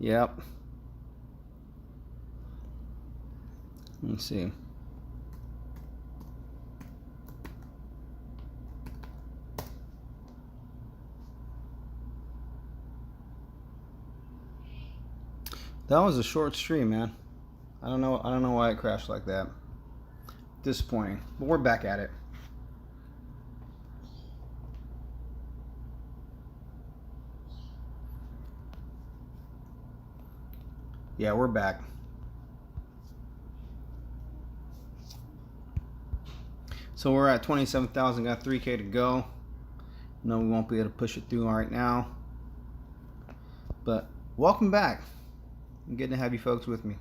Yep. Let's see. That was a short stream, man. I don't know why it crashed like that. Disappointing. But we're back at it. Yeah, we're back. So we're at 27,000, got 3K to go. No, we won't be able to push it through right now. But welcome back. I'm good to have you folks with me.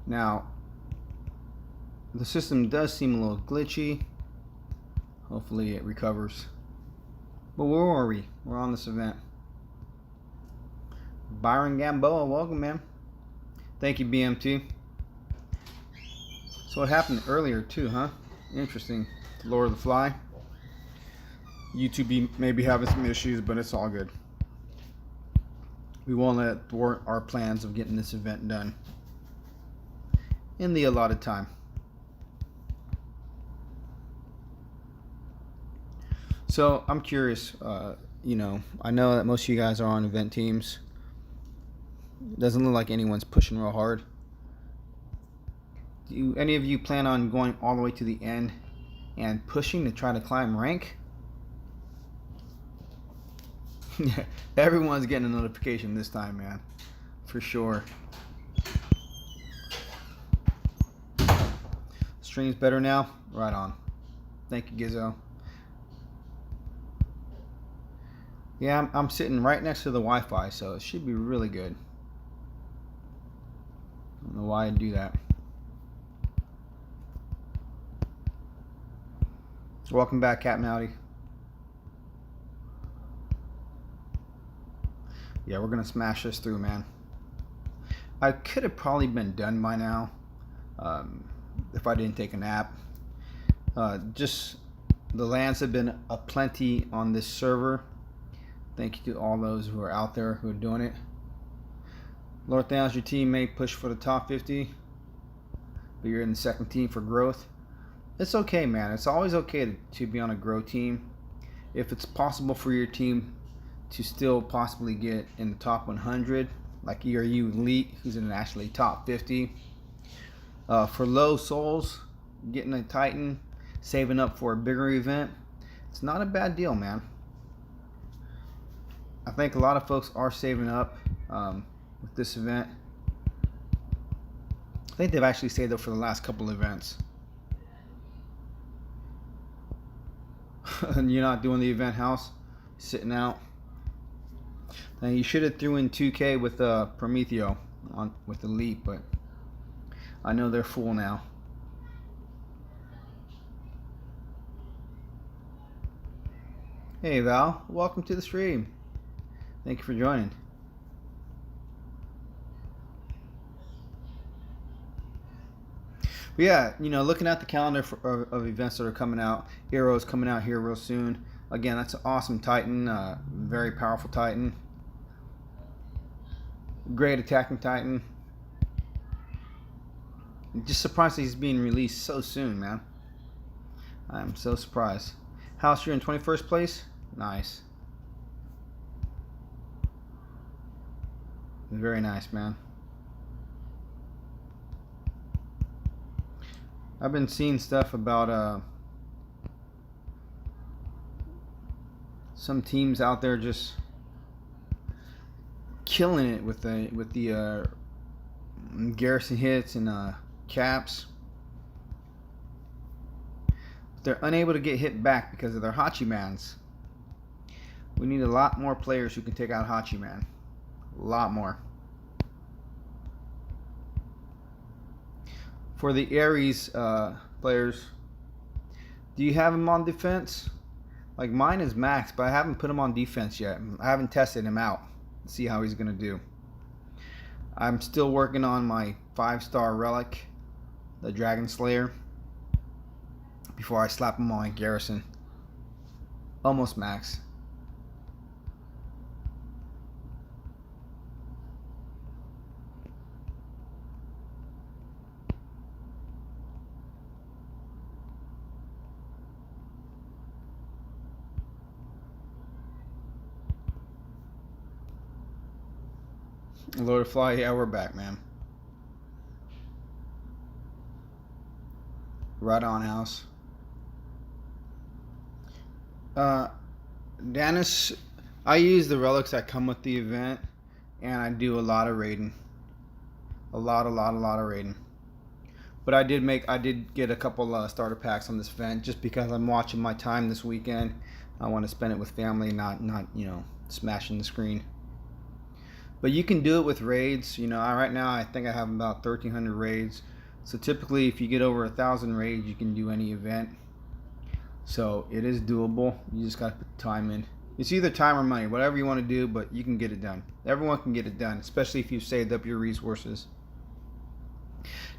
Now, the system does seem a little glitchy. Hopefully it recovers. But where are we? We're on this event. Byron Gamboa, welcome, man. Thank you, BMT. So it happened earlier too, huh? Interesting. Lord of the Fly. YouTube may be having some issues, but it's all good. We won't let it thwart our plans of getting this event done in the allotted time. So I'm curious, you know, I know that most of you guys are on event teams. It doesn't look like anyone's pushing real hard. Do any of you plan on going all the way to the end and pushing to try to climb rank? Yeah, everyone's getting a notification this time, man, for sure. Stream's better now? Right on. Thank you, Gizzo. Yeah, I'm sitting right next to the Wi-Fi, so it should be really good. I don't know why I do that. Welcome back, Cat Mowdy. Yeah, we're gonna smash this through, man. I could have probably been done by now if I didn't take a nap. Just the lands have been aplenty on this server. Thank you to all those who are out there who are doing it. Lord Thanos, your team may push for the top 50, but you're in the second team for growth. It's okay, man. It's always okay to be on a grow team. If it's possible for your team to still possibly get in the top 100, like ERU Elite, who's in actually top 50. For low souls, getting a Titan, saving up for a bigger event, it's not a bad deal, man. I think a lot of folks are saving up with this event. I think they've actually saved up for the last couple events. And you're not doing the event house, sitting out. Now you should have threw in 2K with Prometheo with Elite, but I know they're full now. Hey Val, welcome to the stream. Thank you for joining. But yeah, you know, looking at the calendar of events that are coming out, Hero's coming out here real soon. Again, that's an awesome Titan, very powerful Titan. Great attacking Titan. Just surprised that he's being released so soon, man. I'm so surprised. House, you're in 21st place? Nice. Very nice, man. I've been seeing stuff about some teams out there just killing it with the garrison hits and caps. They're unable to get hit back because of their Hachimans. We need a lot more players who can take out Hachiman. A lot more. For the Ares players, do you have him on defense? Like mine is max, but I haven't put him on defense yet. I haven't tested him out to see how he's going to do. I'm still working on my 5-star Relic, the Dragon Slayer, before I slap him on my Garrison. Almost max. Lord of Fly, yeah, we're back, man. Right on, house. Dennis, I use the relics that come with the event, and I do a lot of raiding. A lot of raiding. But I did get a couple starter packs on this event just because I'm watching my time this weekend. I want to spend it with family, not smashing the screen. But you can do it with raids. Right now I think I have about 1,300 raids. So typically, if you get over 1,000 raids, you can do any event. So it is doable. You just got to put the time in. It's either time or money, whatever you want to do, but you can get it done. Everyone can get it done, especially if you've saved up your resources.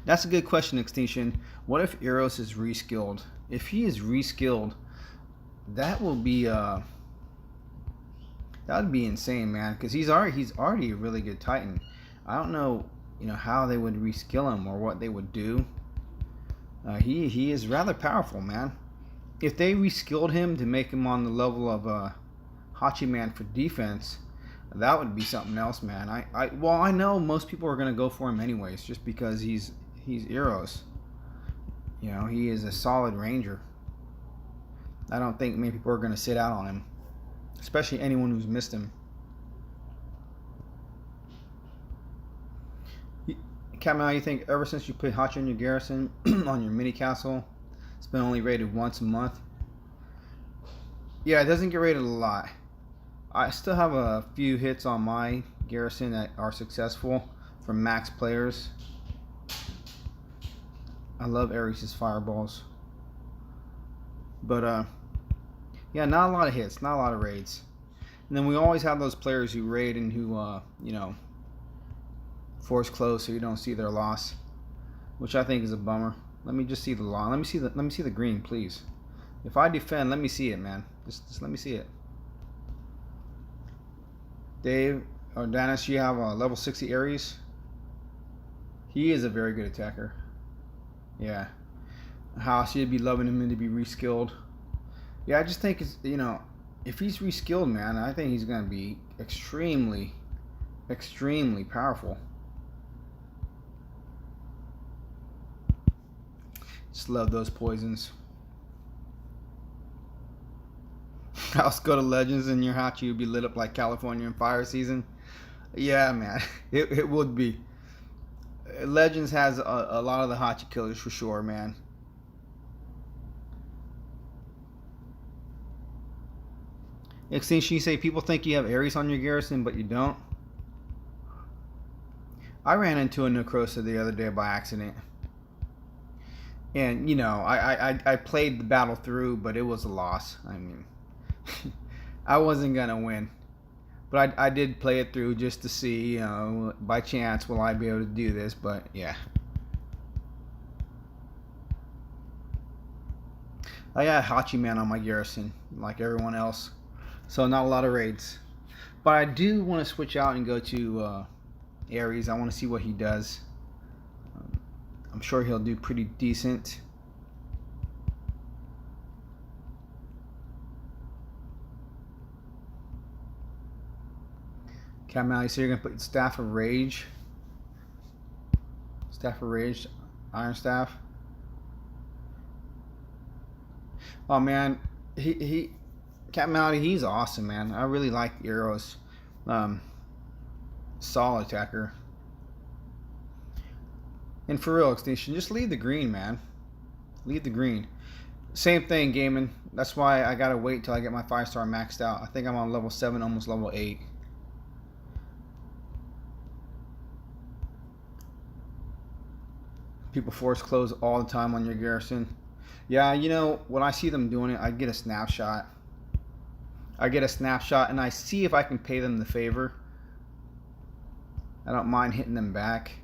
That's a good question, Extinction. What if Eros is reskilled? If he is reskilled, that would be insane, man. Because he's already a really good Titan. I don't know, how they would reskill him or what they would do. He is rather powerful, man. If they reskilled him to make him on the level of Hachiman for defense, that would be something else, man. I know most people are gonna go for him anyways, just because he's Eros. He is a solid ranger. I don't think many people are gonna sit out on him, especially anyone who's missed him. Kamau, you think ever since you put Hachi in your garrison on your mini castle, it's been only raided once a month? Yeah, it doesn't get raided a lot. I still have a few hits on my garrison that are successful from max players. I love Ares' fireballs. But yeah, not a lot of hits, not a lot of raids. And then we always have those players who raid and who force close so you don't see their loss, which I think is a bummer. Let me just see the law. Let me see the green, please. If I defend, let me see it, man. Just let me see it. Dave or Dennis, you have a level 60 Ares. He is a very good attacker. Yeah. House, you'd be loving him to be reskilled. Yeah, I just think it's, if he's reskilled, man, I think he's gonna be extremely powerful. Just love those poisons. House go to Legends and your Hachi would be lit up like California in fire season. Yeah, man, it would be. Legends has a lot of the Hachi killers for sure, man. Extinction, you say people think you have Ares on your garrison, but you don't. I ran into a Necrosa the other day by accident. And, I played the battle through, but it was a loss. I mean, I wasn't going to win. But I did play it through just to see, by chance, will I be able to do this? But, yeah. I got Hachiman on my garrison, like everyone else. So, not a lot of raids. But I do want to switch out and go to Ares. I want to see what he does. I'm sure he'll do pretty decent. Kamau, so you're going to put Staff of Rage. Staff of Rage, Iron Staff. Oh, man. Kamau, he's awesome, man. I really like Eros. Solid attacker. And for real, Extinction, just leave the green, man. Leave the green. Same thing, gaming. That's why I gotta wait till I get my 5-star maxed out. I think I'm on level 7, almost level 8. People force close all the time on your garrison. Yeah, when I see them doing it, I get a snapshot. And I see if I can pay them the favor. I don't mind hitting them back.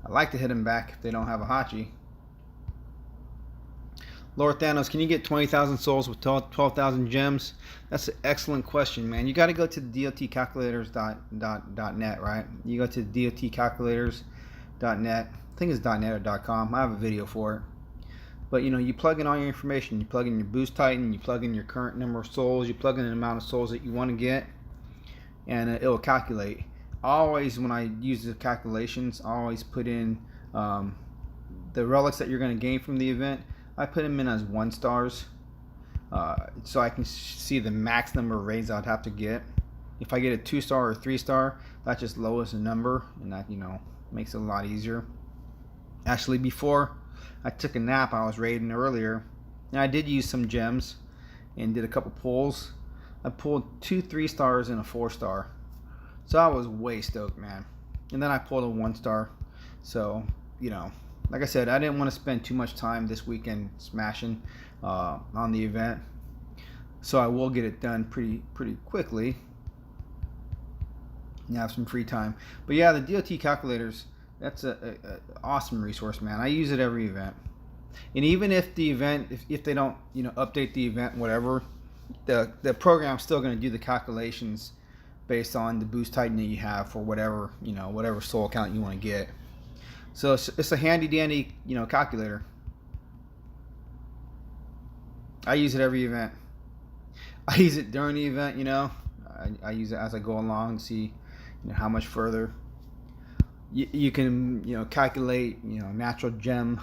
I like to hit them back if they don't have a Hachi. Lord Thanos, can you get 20,000 souls with 12,000 gems? That's an excellent question, man. You got to go to dotcalculators.net, right? You go to dotcalculators.net. I think it's .net or .com. I have a video for it. But, you plug in all your information. You plug in your boost titan. You plug in your current number of souls. You plug in the amount of souls that you want to get. And it will calculate. always, when I use the calculations, I always put in the relics that you're going to gain from the event. I put them in as 1 stars, so I can see the max number of raids I'd have to get. If I get a 2 star or 3 star, that just lowers the number, and that, you know, makes it a lot easier. Actually, before I took a nap, I was raiding earlier, and I did use some gems and did a couple pulls. I pulled 2 3 stars and a 4 star, so I was way stoked, man. And then I pulled a 1 star. So, you know, like I said, I didn't want to spend too much time this weekend smashing on the event, so I will get it done pretty quickly. You have some free time. But yeah, the DOT calculators, that's a awesome resource, man. I use it every event. And even if the event, if they don't, you know, update the event, whatever, the program's still going to do the calculations based on the boost titan that you have for whatever, you know, whatever soul count you want to get. So it's a handy dandy, you know, calculator. I use it every event. I use it during the event, you know. I use it as I go along to see, you know, how much further you can, you know, calculate, you know, natural gem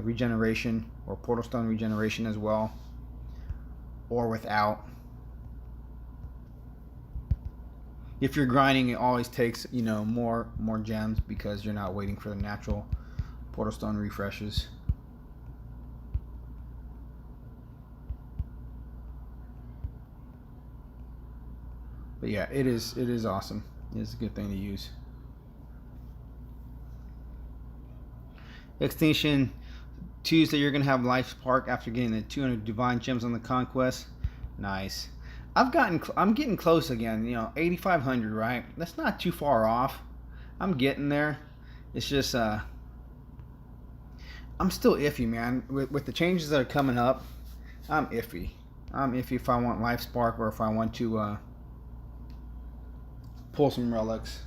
regeneration, or portal stone regeneration as well, or without. If you're grinding, it always takes, you know, more gems because you're not waiting for the natural portal stone refreshes. But yeah, it is awesome. It's a good thing to use. Extinction Tuesday, you're gonna have Life Spark after getting the 200 divine gems on the conquest. Nice. I'm getting close again. You know, 8,500, right? That's not too far off. I'm getting there. It's just I'm still iffy, man. With the changes that are coming up, I'm iffy. I'm iffy if I want Life Spark or if I want to pull some relics.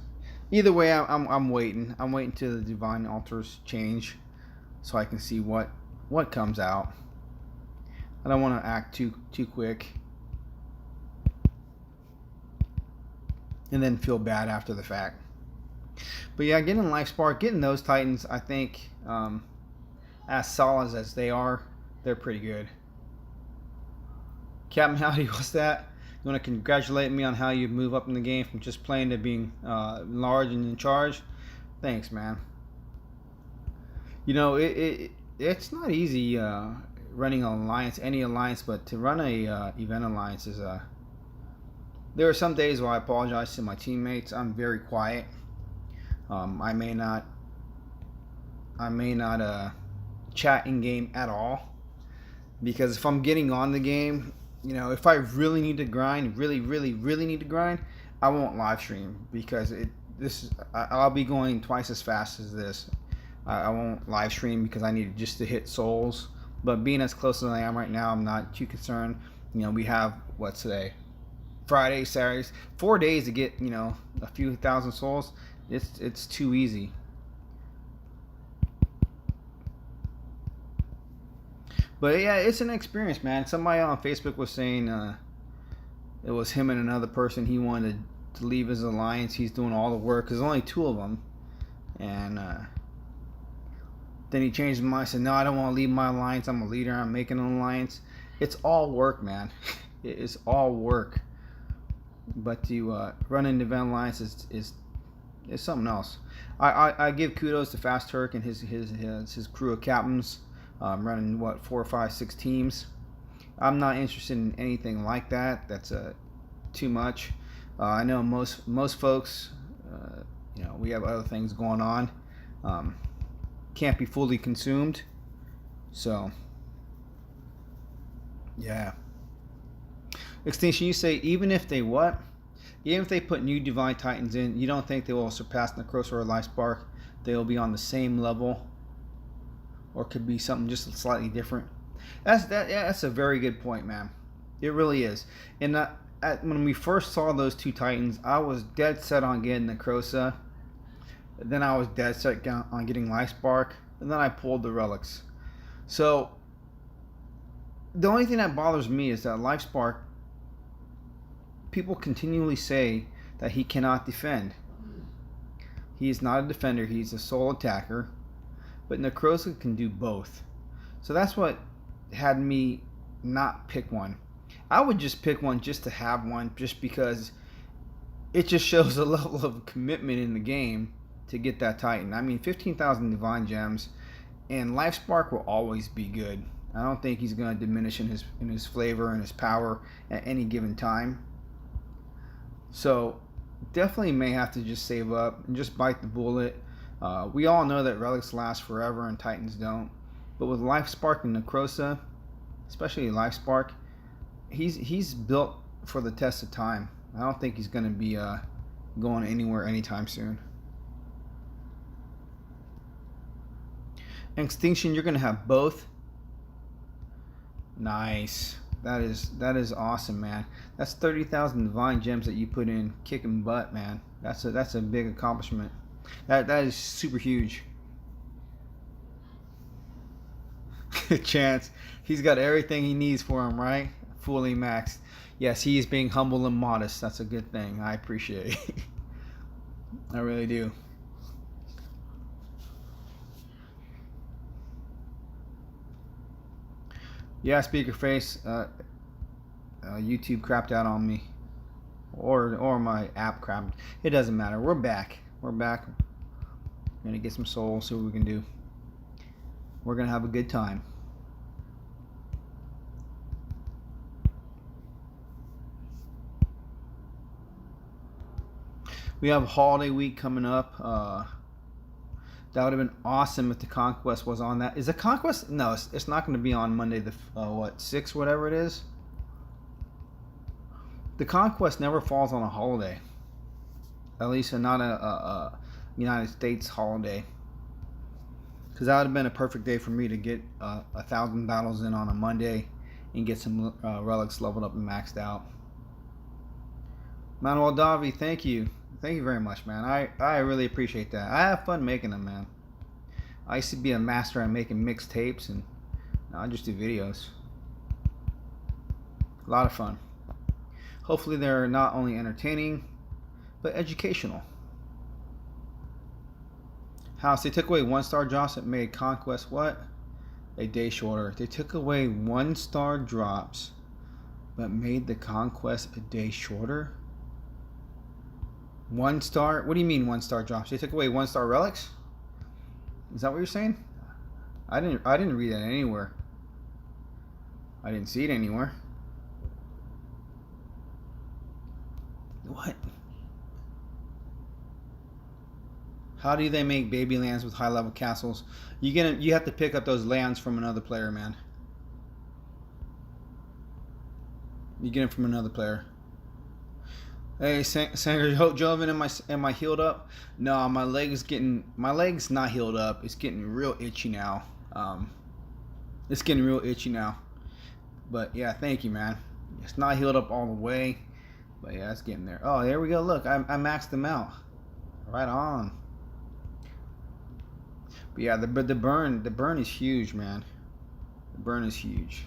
Either way, I'm waiting. I'm waiting till the divine altars change, so I can see what comes out. I don't want to act too quick, and then feel bad after the fact. But yeah, getting Life Spark, getting those titans, I think, as solid as they are, they're pretty good. Captain Howdy, what's that? You want to congratulate me on how you move up in the game from just playing to being large and in charge? Thanks, man. You know, it's not easy running an alliance, any alliance, but to run a event alliance is there are some days where I apologize to my teammates. I'm very quiet. I may not chat in game at all, because if I'm getting on the game, you know, if I really need to grind, really need to grind, I won't live stream, because I'll be going twice as fast as this. I won't live stream because I need just to hit souls. But being as close as I am right now, I'm not too concerned. You know, we have, what's today? Friday, Saturdays, 4 days to get, you know, a few thousand souls. It's too easy. But yeah, it's an experience, man. Somebody on Facebook was saying it was him and another person. He wanted to leave his alliance. He's doing all the work. There's only 2 of them. And then he changed his mind. Said, no, I don't want to leave my alliance. I'm a leader. I'm making an alliance. It's all work, man. It is all work. But to run an event alliance is something else. I give kudos to Fast Turk and his crew of captains. Running 4, 5, 6 teams. I'm not interested in anything like that. That's too much. I know most folks, you know, we have other things going on. Can't be fully consumed. So, yeah. Extinction, you say even if they what? Even if they put new divine titans in, you don't think they will surpass Necrosis or Life Spark? They will be on the same level, or could be something just slightly different. That's a very good point, man. It really is. And when we first saw those 2 titans, I was dead set on getting the Necrosis. Then I was dead set on getting Life Spark, and then I pulled the relics. So the only thing that bothers me is that Life Spark, people continually say that he cannot defend. He is not a defender, he's a sole attacker. But Necrosa can do both. So that's what had me not pick one. I would just pick one just to have one, just because it just shows a level of commitment in the game to get that Titan. I mean, 15,000 Divine Gems, and Life Spark will always be good. I don't think he's going to diminish in his flavor and his power at any given time. So definitely may have to just save up and just bite the bullet. We all know that relics last forever and Titans don't. But with Life Spark and Necrosa, especially Life Spark, he's built for the test of time. I don't think he's going to be going anywhere anytime soon. Extinction, you're going to have both. Nice. That is awesome, man. That's 30,000 Divine Gems that you put in kicking butt, man. That's a big accomplishment. That is super huge. Chance, he's got everything he needs for him, right? Fully maxed. Yes, he is being humble and modest. That's a good thing. I appreciate it. I really do. Yeah, speaker face. YouTube crapped out on me, or my app crapped. It doesn't matter. We're back. We're back. We're gonna get some souls. See what we can do. We're gonna have a good time. We have a holiday week coming up. That would have been awesome if the Conquest was on that. Is the Conquest? No, it's not going to be on Monday the 6th, whatever it is. The Conquest never falls on a holiday. At least not a United States holiday. Because that would have been a perfect day for me to get 1,000 battles in on a Monday and get some relics leveled up and maxed out. Manuel Davi, thank you. Thank you very much, man. I really appreciate that. I have fun making them, man. I used to be a master at making mixtapes, and now I just do videos. A lot of fun. Hopefully they're not only entertaining, but educational. House, they took away 1-star drops that made Conquest what? A day shorter. They took away 1-star drops, but made the Conquest a day shorter? 1-star? What do you mean 1-star drops? They took away 1-star relics? Is that what you're saying? I didn't read that anywhere. I didn't see it anywhere. What? How do they make baby lands with high level castles? You have to pick up those lands from another player, man. You get them from another player. Hey, Sandra Joven, am I healed up? No, my leg's not healed up. It's getting real itchy now. It's getting real itchy now. But yeah, thank you, man. It's not healed up all the way, but yeah, it's getting there. Oh, there we go. Look, I maxed them out. Right on. But yeah, the burn is huge, man. The burn is huge.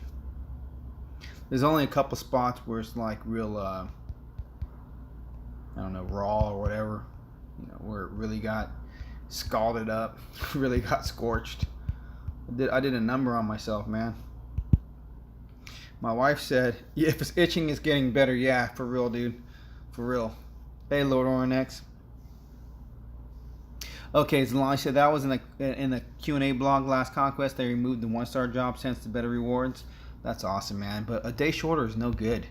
There's only a couple spots where it's like real I don't know, raw or whatever, where it really got scalded up, really got scorched. I did a number on myself, man. My wife said, yeah, if it's itching, it's getting better. Yeah, for real, dude. For real. Hey, Lord Ornex. Okay, Zalani said that was in the Q&A blog last Conquest. They removed the 1-star jobs, hence the better rewards. That's awesome, man. But a day shorter is no good.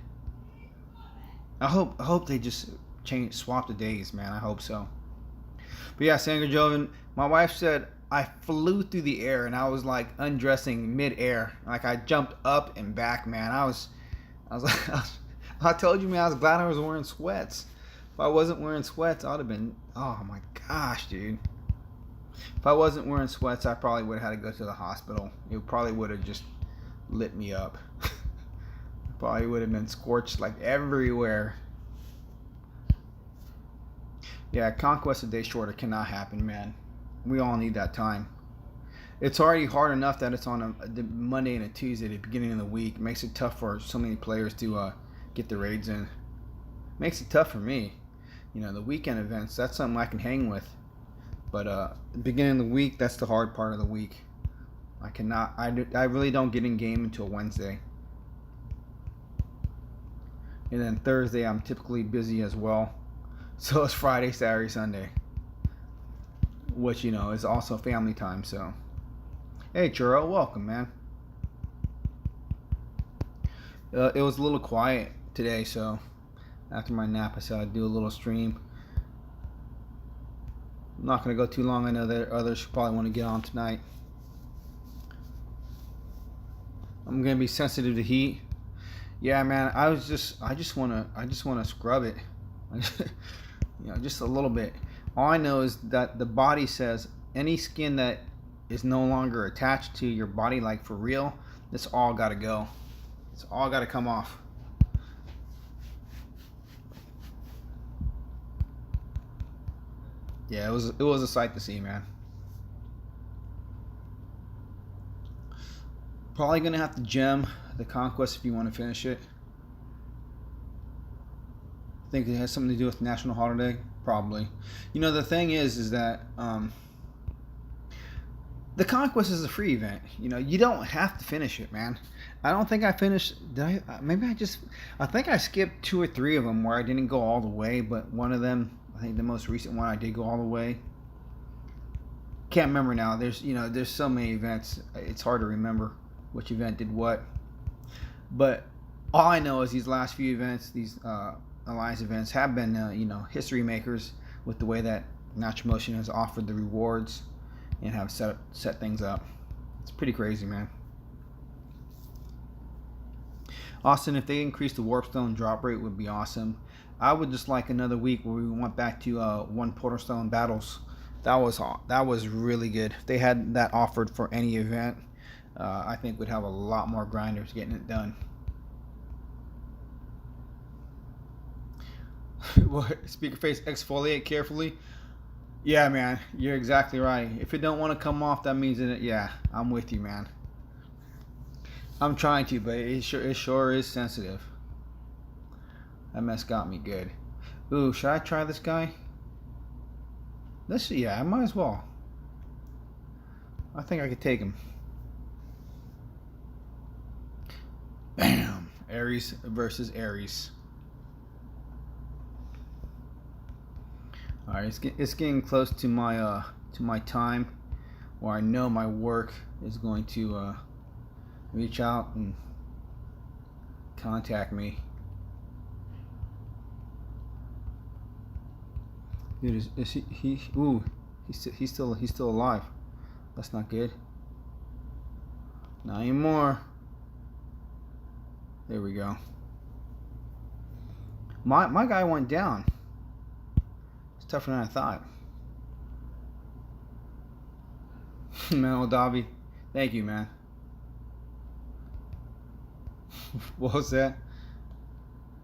I hope they just swap the days, man. I hope so. But yeah, Sandra Joven, my wife said I flew through the air and I was like undressing mid-air. Like I jumped up and back, man. I was like, I told you, man, I was glad I was wearing sweats. If I wasn't wearing sweats, I'd have been, oh my gosh, dude. If I wasn't wearing sweats, I probably would have had to go to the hospital. It probably would have just lit me up. Probably would have been scorched like everywhere. Yeah, Conquest a day shorter cannot happen, man. We all need that time. It's already hard enough that it's on a Monday and a Tuesday at the beginning of the week. It makes it tough for so many players to get the raids in. Makes it tough for me. You know, the weekend events, that's something I can hang with. But the beginning of the week, that's the hard part of the week. I really don't get in game until Wednesday. And then Thursday, I'm typically busy as well. So it's Friday, Saturday, Sunday. Which, you know, is also family time, so. Hey, Churro, welcome, man. It was a little quiet today, so after my nap, I said I'd do a little stream. I'm not going to go too long. I know that others probably want to get on tonight. I'm going to be sensitive to heat. Yeah, man, I just want to scrub it. You know, just a little bit. All I know is that the body says any skin that is no longer attached to your body, like for real, it's all got to go. It's all got to come off. Yeah, it was a sight to see, man. Probably gonna have to gem the Conquest if you want to finish it. I think it has something to do with national holiday, probably. You know, the thing is that the Conquest is a free event. You know, you don't have to finish it, man. I don't think I finished. Did I? Maybe I think I skipped 2 or 3 of them where I didn't go all the way. But one of them, I think the most recent one, I did go all the way. Can't remember now. There's so many events. It's hard to remember which event did what. But all I know is these last few events, these Alliance events, have been history makers with the way that Natural Motion has offered the rewards and have set things up. It's pretty crazy, man. Austin, if they increase the Warpstone drop rate, would be awesome. I would just like another week where we went back to 1 Portalstone battles. That was really good. If they had that offered for any event, I think we'd have a lot more grinders getting it done. Speaker face, exfoliate carefully. Yeah, man, you're exactly right. If it don't want to come off, that means that yeah, I'm with you, man. I'm trying to, but it sure is sensitive. That mess got me good. Ooh, should I try this guy? Yeah, I might as well. I think I could take him. Bam! Ares versus Ares. All right, it's getting close to my time where I know my work is going to reach out and contact me. Dude, is he? Ooh, he's still alive. That's not good. Not anymore. There we go. My guy went down. It's tougher than I thought. Man, Davi, thank you, man. What was that?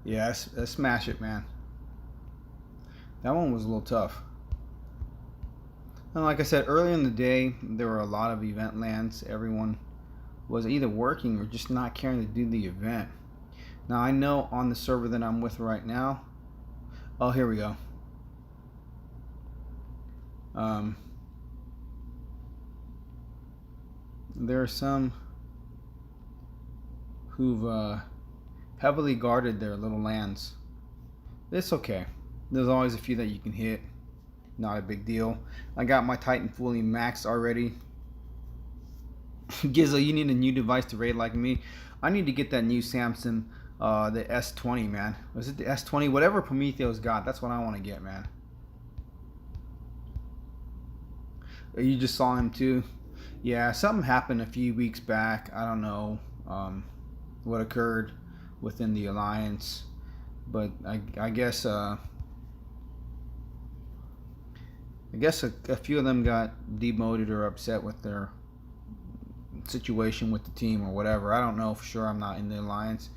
Yeah, smash it, man. That one was a little tough. And like I said, earlier in the day, there were a lot of event lands. Everyone was either working or just not caring to do the event. Now, I know on the server that I'm with right now... Oh, here we go. There are some who've heavily guarded their little lands. It's okay. There's always a few that you can hit. Not a big deal. I got my Titan fully maxed already. Gizzo, you need a new device to raid like me. I need to get that new Samsung, the S20, man. Was it the S20? Whatever Prometheus got, that's what I want to get, man. You just saw him too? Yeah, something happened a few weeks back. I don't know what occurred within the Alliance. But I guess a few of them got demoted or upset with their situation with the team or whatever. I don't know for sure. I'm not in the Alliance.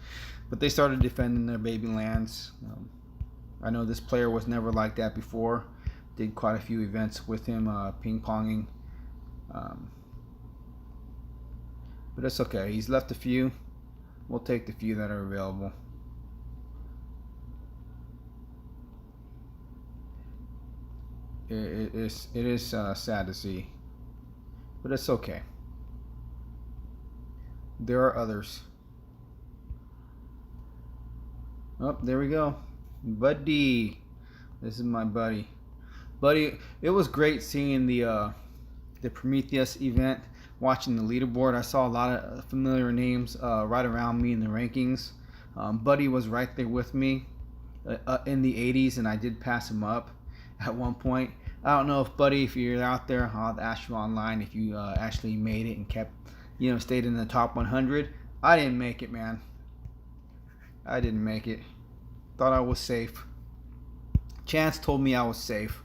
But they started defending their baby lands. I know this player was never like that before. Did quite a few events with him, ping-ponging. But it's okay. He's left a few. We'll take the few that are available. it is sad to see, but it's okay. There are others. Oh, there we go, buddy. This is my buddy. It was great seeing the Prometheus event, watching the leaderboard. I saw a lot of familiar names right around me in the rankings. Buddy was right there with me in the 80s, and I did pass him up at one point. I don't know if Buddy, if you're out there, I'll ask you online if you actually made it and kept, stayed in the top 100. I didn't make it, man. I didn't make it. Thought I was safe. Chance told me I was safe.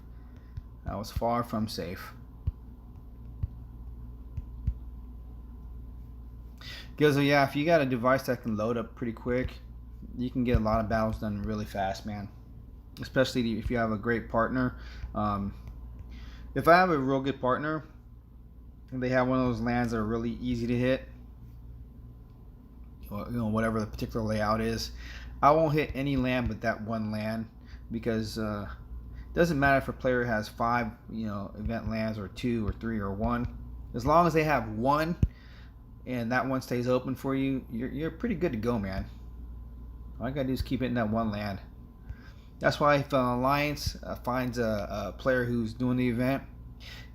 I was far from safe. Because yeah, if you got a device that can load up pretty quick, you can get a lot of battles done really fast, man. Especially if you have a great partner. If I have a real good partner, and they have one of those lands that are really easy to hit, or, whatever the particular layout is, I won't hit any land but that one land, because it doesn't matter if a player has 5, event lands, or 2 or 3 or 1. As long as they have one, and that one stays open for you, you're pretty good to go, man. All you gotta do is keep hitting that one land. That's why if an alliance finds a player who's doing the event,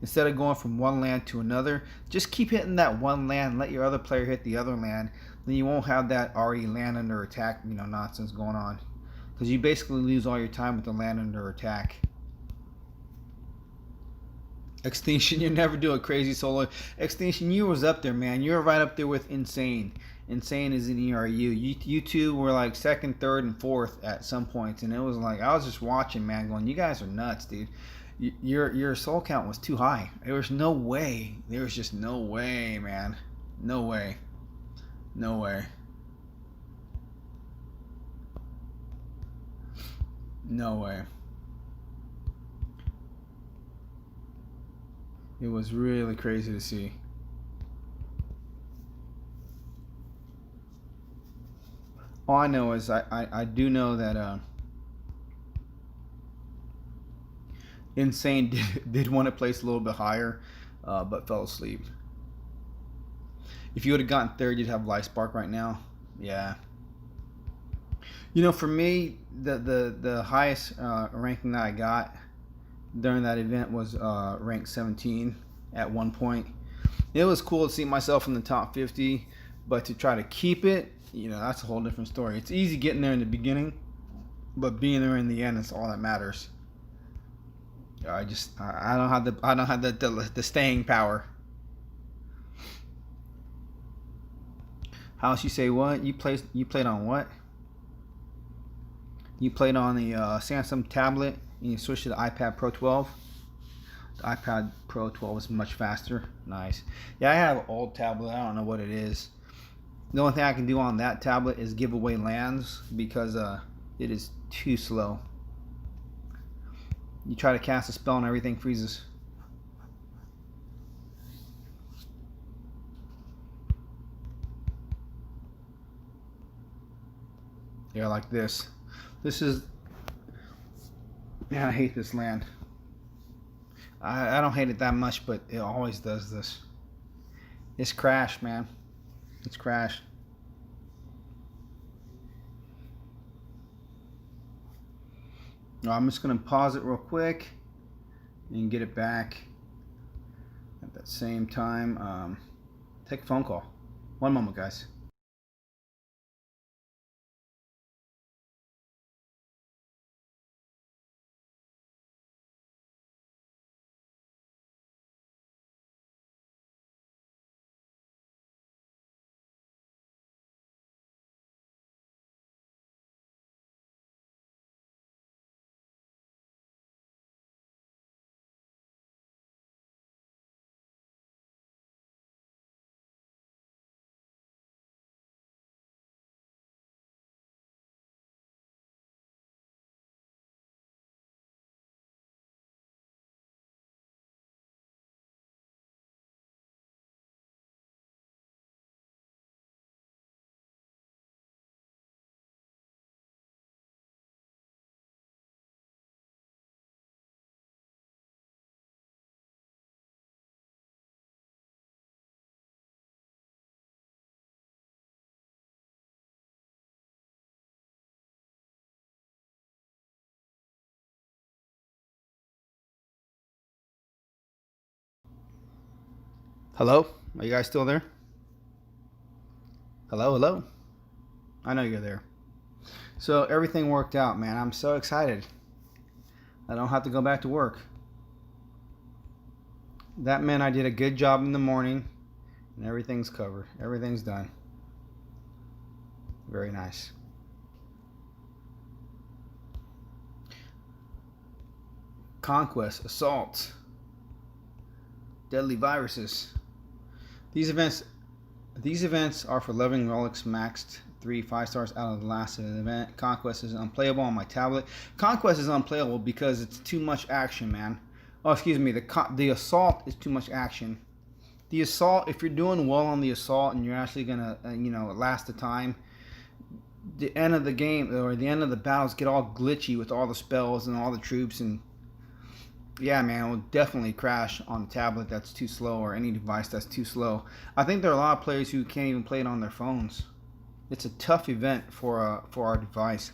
instead of going from one land to another, just keep hitting that one land and let your other player hit the other land. Then you won't have that already land under attack, nonsense going on. Because you basically lose all your time with the land under attack. Extinction, you never do a crazy solo. Extinction, you was up there, man. You were right up there with Insane. Insane is in ERU. You two were like second, third, and fourth at some points, and it was like I was just watching, man, going, "You guys are nuts, dude. Your soul count was too high. There was no way. There was just no way, man. No way. No way. No way." It was really crazy to see. All I know is I do know that Insane did want to place a little bit higher, but fell asleep. If you would have gotten third, you'd have Life Spark right now. Yeah. For me, the highest ranking that I got during that event was rank 17 at one point. It was cool to see myself in the top 50, but to try to keep it, that's a whole different story. It's easy getting there in the beginning, but being there in the end is all that matters. I don't have the staying power. House, you say what? You played on what? You played on the Samsung tablet and you switched to the iPad Pro 12. The iPad Pro 12 is much faster. Nice. Yeah, I have an old tablet. I don't know what it is. The only thing I can do on that tablet is give away lands because it is too slow. You try to cast a spell and everything freezes. Yeah, like this. This is... Man, I hate this land. I don't hate it that much, but it always does this. It's crashed, man. It's crashed. No, I'm just going to pause it real quick and get it back at that same time. Take a phone call. One moment, guys. Hello? Are you guys still there? Hello, hello? I know you're there. So everything worked out, man. I'm so excited. I don't have to go back to work. That meant I did a good job in the morning, and everything's covered. Everything's done. Very nice. Conquest, assault, deadly viruses. These events are for leveling relics maxed 5 stars out of the last event. Conquest is unplayable on my tablet. Conquest is unplayable because it's too much action, man. Oh, excuse me. The assault is too much action. The assault, if you're doing well on the assault and you're actually gonna, last the time, the end of the game or the end of the battles get all glitchy with all the spells and all the troops, and yeah, man, it will definitely crash on a tablet that's too slow or any device that's too slow. I think there are a lot of players who can't even play it on their phones. It's a tough event for our device.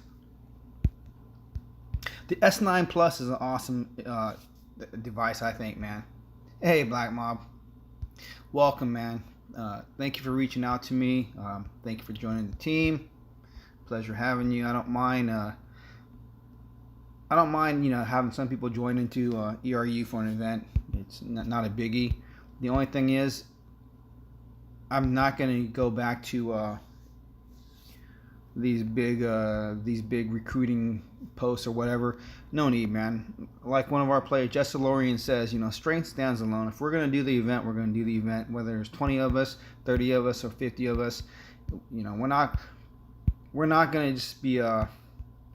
The S9 Plus is an awesome device, I think, man. Hey, Black Mob. Welcome, man. Thank you for reaching out to me. Thank you for joining the team. Pleasure having you. I don't mind, having some people join into ERU for an event. It's not a biggie. The only thing is, I'm not going to go back to these big recruiting posts or whatever. No need, man. Like one of our players, Jess Lorian, says, strength stands alone. If we're going to do the event, we're going to do the event. Whether there's 20 of us, 30 of us, or 50 of us, we're not going to just be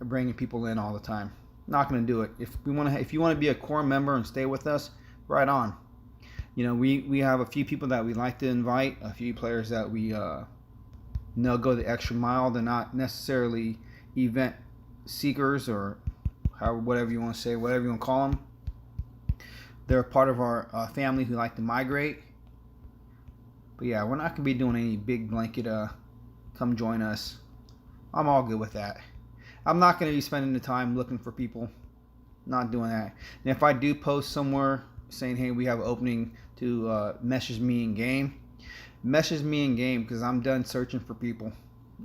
bringing people in all the time. Not going to do it. If you want to be a core member and stay with us, right on. We have a few people that we like to invite, a few players that we know go the extra mile. They're not necessarily event seekers or whatever you want to say, whatever you want to call them. They're a part of our family who like to migrate. But yeah, we're not going to be doing any big blanket come join us. I'm all good with that. I'm not going to be spending the time looking for people. Not doing that. And if I do post somewhere saying, hey, we have an opening to message me in game, because I'm done searching for people.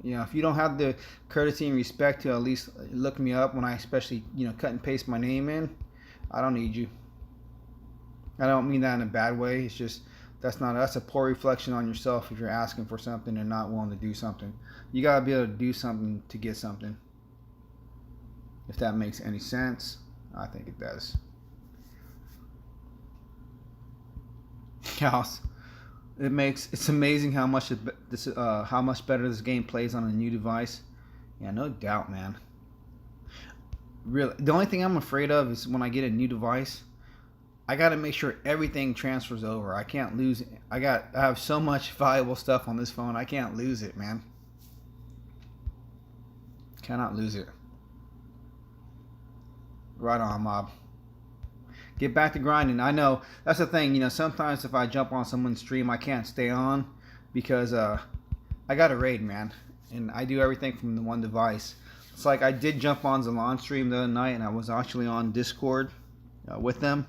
If you don't have the courtesy and respect to at least look me up when I especially, cut and paste my name in, I don't need you. I don't mean that in a bad way. It's just that's a poor reflection on yourself if you're asking for something and not willing to do something. You got to be able to do something to get something. If that makes any sense, I think it does. Chaos. It's amazing how much better this game plays on a new device. Yeah, no doubt, man. Really, the only thing I'm afraid of is when I get a new device, I got to make sure everything transfers over. I can't lose it. I have so much valuable stuff on this phone. I can't lose it, man. Cannot lose it. Right on, mob. Get back to grinding. I know that's the thing. Sometimes if I jump on someone's stream, I can't stay on because I got a raid, man, and I do everything from the one device. It's like I did jump on Zalon stream the other night, and I was actually on Discord with them.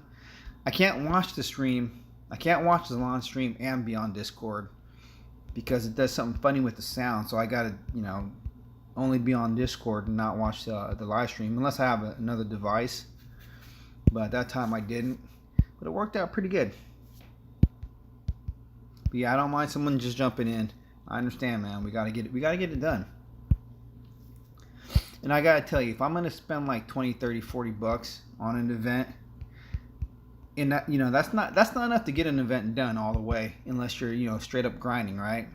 I can't watch the stream. I can't watch Zalon stream and be on Discord because it does something funny with the sound. So I gotta, only be on Discord and not watch the live stream unless I have another device. But at that time I didn't. But it worked out pretty good. But yeah, I don't mind someone just jumping in. I understand, man. We gotta get it done. And I gotta tell you, if I'm gonna spend like 20, 30, 40 bucks on an event, and that that's not enough to get an event done all the way unless you're straight up grinding, right?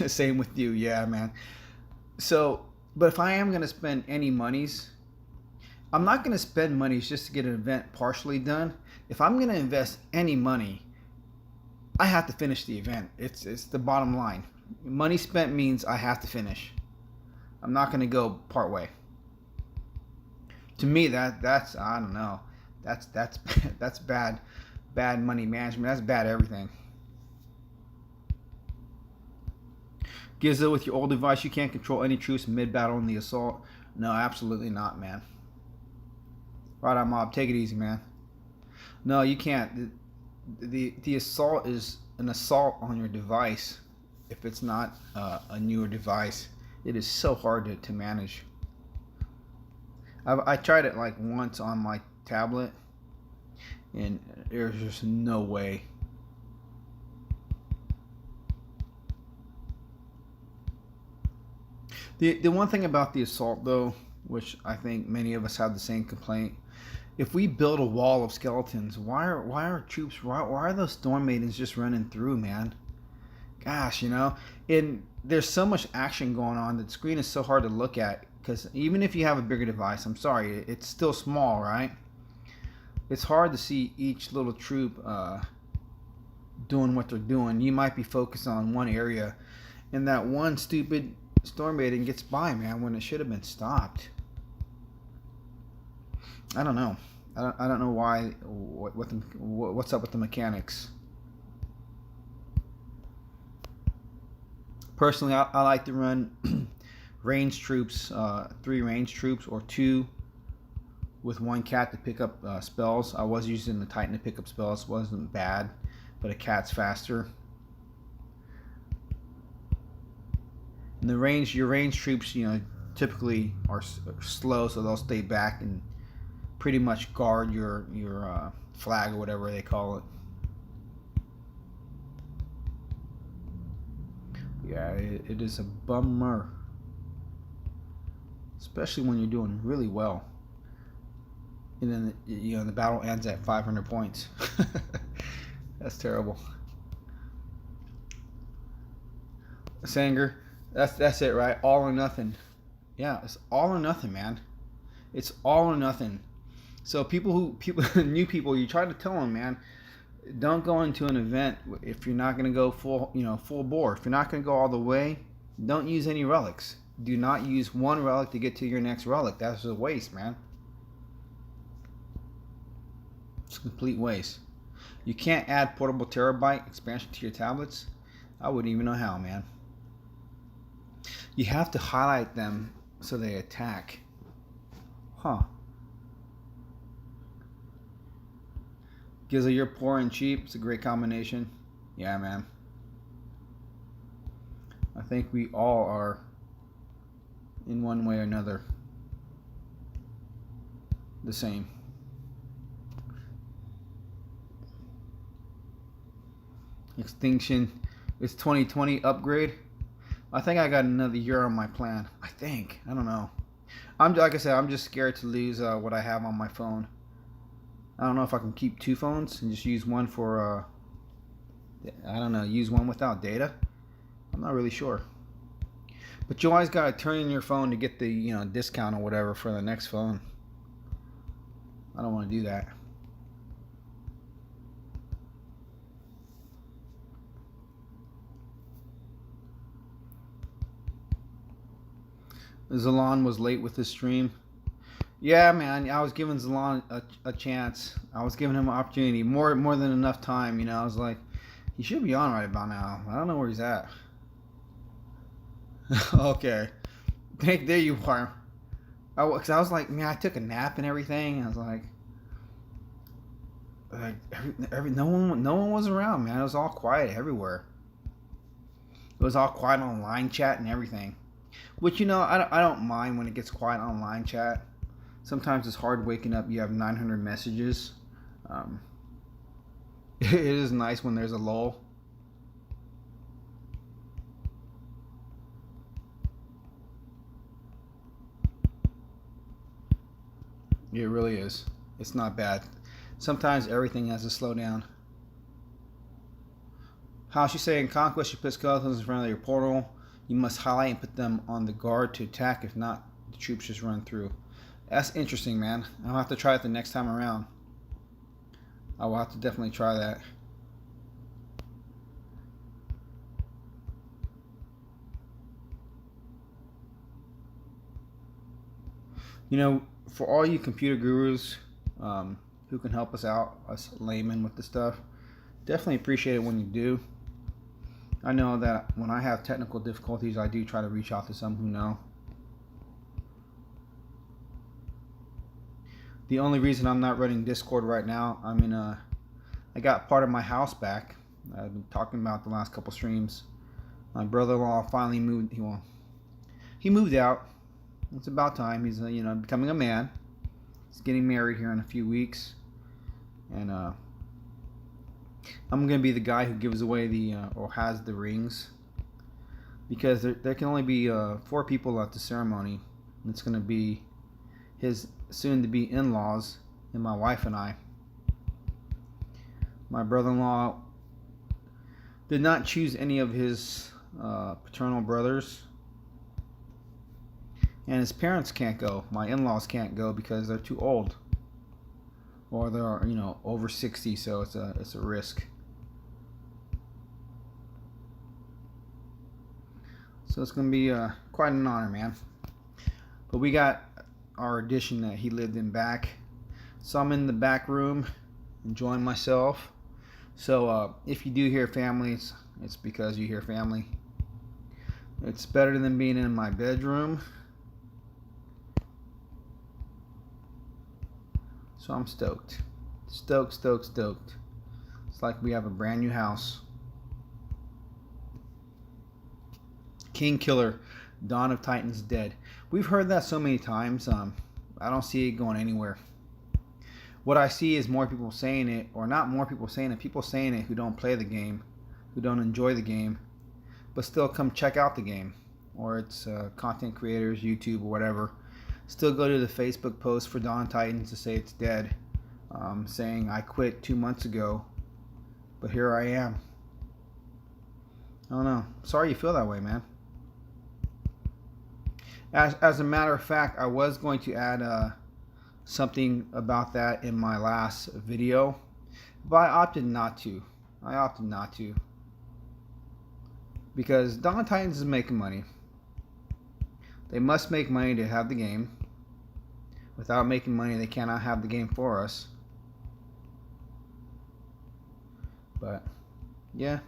Same with you, yeah, man. So, but if I am gonna spend any monies, I'm not gonna spend monies just to get an event partially done. If I'm gonna invest any money, I have to finish the event. It's the bottom line. Money spent means I have to finish. I'm not gonna go part way. To me, that's I don't know. That's bad money management. That's bad everything. Gizzo, with your old device, you can't control any troops mid-battle in the assault. No, absolutely not, man. Right on, mob. Take it easy, man. No, you can't. the assault is an assault on your device. If it's not a newer device, it is so hard to manage. I tried it like once on my tablet, and there's just no way. The one thing about the assault though, which I think many of us have the same complaint, if we build a wall of skeletons, why are troops, why are those storm maidens just running through, man? Gosh, and there's so much action going on that the screen is so hard to look at, because even if you have a bigger device, I'm sorry, it's still small, right? It's hard to see each little troop doing what they're doing. You might be focused on one area, and that one stupid storm maiden gets by, man, when it should have been stopped. I don't know. I don't know why. What's up with the mechanics? Personally, I like to run range troops, 3 range troops or 2 with 1 cat to pick up spells. I was using the Titan to pick up spells. It wasn't bad, but a cat's faster. And your range troops, typically are slow, so they'll stay back and pretty much guard your flag or whatever they call it. Yeah, it is a bummer, especially when you're doing really well, and then the battle ends at 500 points. That's terrible. Sanger, that's it, right? All or nothing. Yeah, it's all or nothing, man. It's all or nothing. So new people, you try to tell them, man, don't go into an event if you're not going to go full bore. If you're not going to go all the way, don't use any relics. Do not use one relic to get to your next relic. That's a waste, man. It's a complete waste. You can't add portable terabyte expansion to your tablets. I wouldn't even know how, man. You have to highlight them so they attack. Huh. Gizzle, you're poor and cheap. It's a great combination. Yeah, man. I think we all are, in one way or another, the same. Extinction. It's 2020 upgrade. I think I got another year on my plan. I don't know. Like I said, I'm just scared to lose what I have on my phone. I don't know if I can keep 2 phones and just use one for I don't know, use one without data. I'm not really sure. But you always gotta turn in your phone to get the discount or whatever for the next phone. I don't want to do that. Zalon was late with his stream. Yeah, man, I was giving Zalon a chance. I was giving him an opportunity, more than enough time. I was like, he should be on right about now. I don't know where he's at. Okay, there you are. Cause I was like, man, I took a nap and everything. I was like no one was around, man. It was all quiet everywhere. It was all quiet on line chat and everything. Which I don't mind when it gets quiet on line chat. Sometimes it's hard waking up. You have 900 messages. It is nice when there's a lull. It really is. It's not bad. Sometimes everything has to slow down. How's she saying? Conquest, you put skeletons in front of your portal. You must highlight and put them on the guard to attack. If not, the troops just run through. That's interesting, man. I'll have to try it the next time around. I will have to definitely try that. For all you computer gurus who can help us out, us laymen with the stuff, definitely appreciate it when you do. I know that when I have technical difficulties, I do try to reach out to some who know. The only reason I'm not running Discord right now, I'm in a I got part of my house back. I've been talking about the last couple streams. My brother-in-law finally moved. He moved out. It's about time. He's becoming a man. He's getting married here in a few weeks, and I'm gonna be the guy who gives away or has the rings, because there can only be 4 people at the ceremony. It's gonna be his soon-to-be in-laws and my wife and I. My brother-in-law did not choose any of his paternal brothers, and his parents can't go. My in-laws can't go because they're too old, or they're over 60, so it's a risk. So it's gonna be quite an honor, man. But we got our addition that he lived in back, so I'm in the back room enjoying myself. So if you do hear families, it's because you hear family. It's better than being in my bedroom. So I'm stoked. Stoked. It's like we have a brand new house. King Killer, Dawn of Titans dead. We've heard that so many times. I don't see it going anywhere. What I see is more people saying it, or not more people saying it, people saying it who don't play the game, who don't enjoy the game, but still come check out the game. Or it's content creators, YouTube, or whatever. Still go to the Facebook post for Dawn of Titans to say it's dead, saying I quit 2 months ago, but here I am. I don't know. Sorry you feel that way, man. As a matter of fact, I was going to add something about that in my last video, but I opted not to. Because Dawn of Titans is making money. They must make money to have the game. Without making money, they cannot have the game for us. But yeah.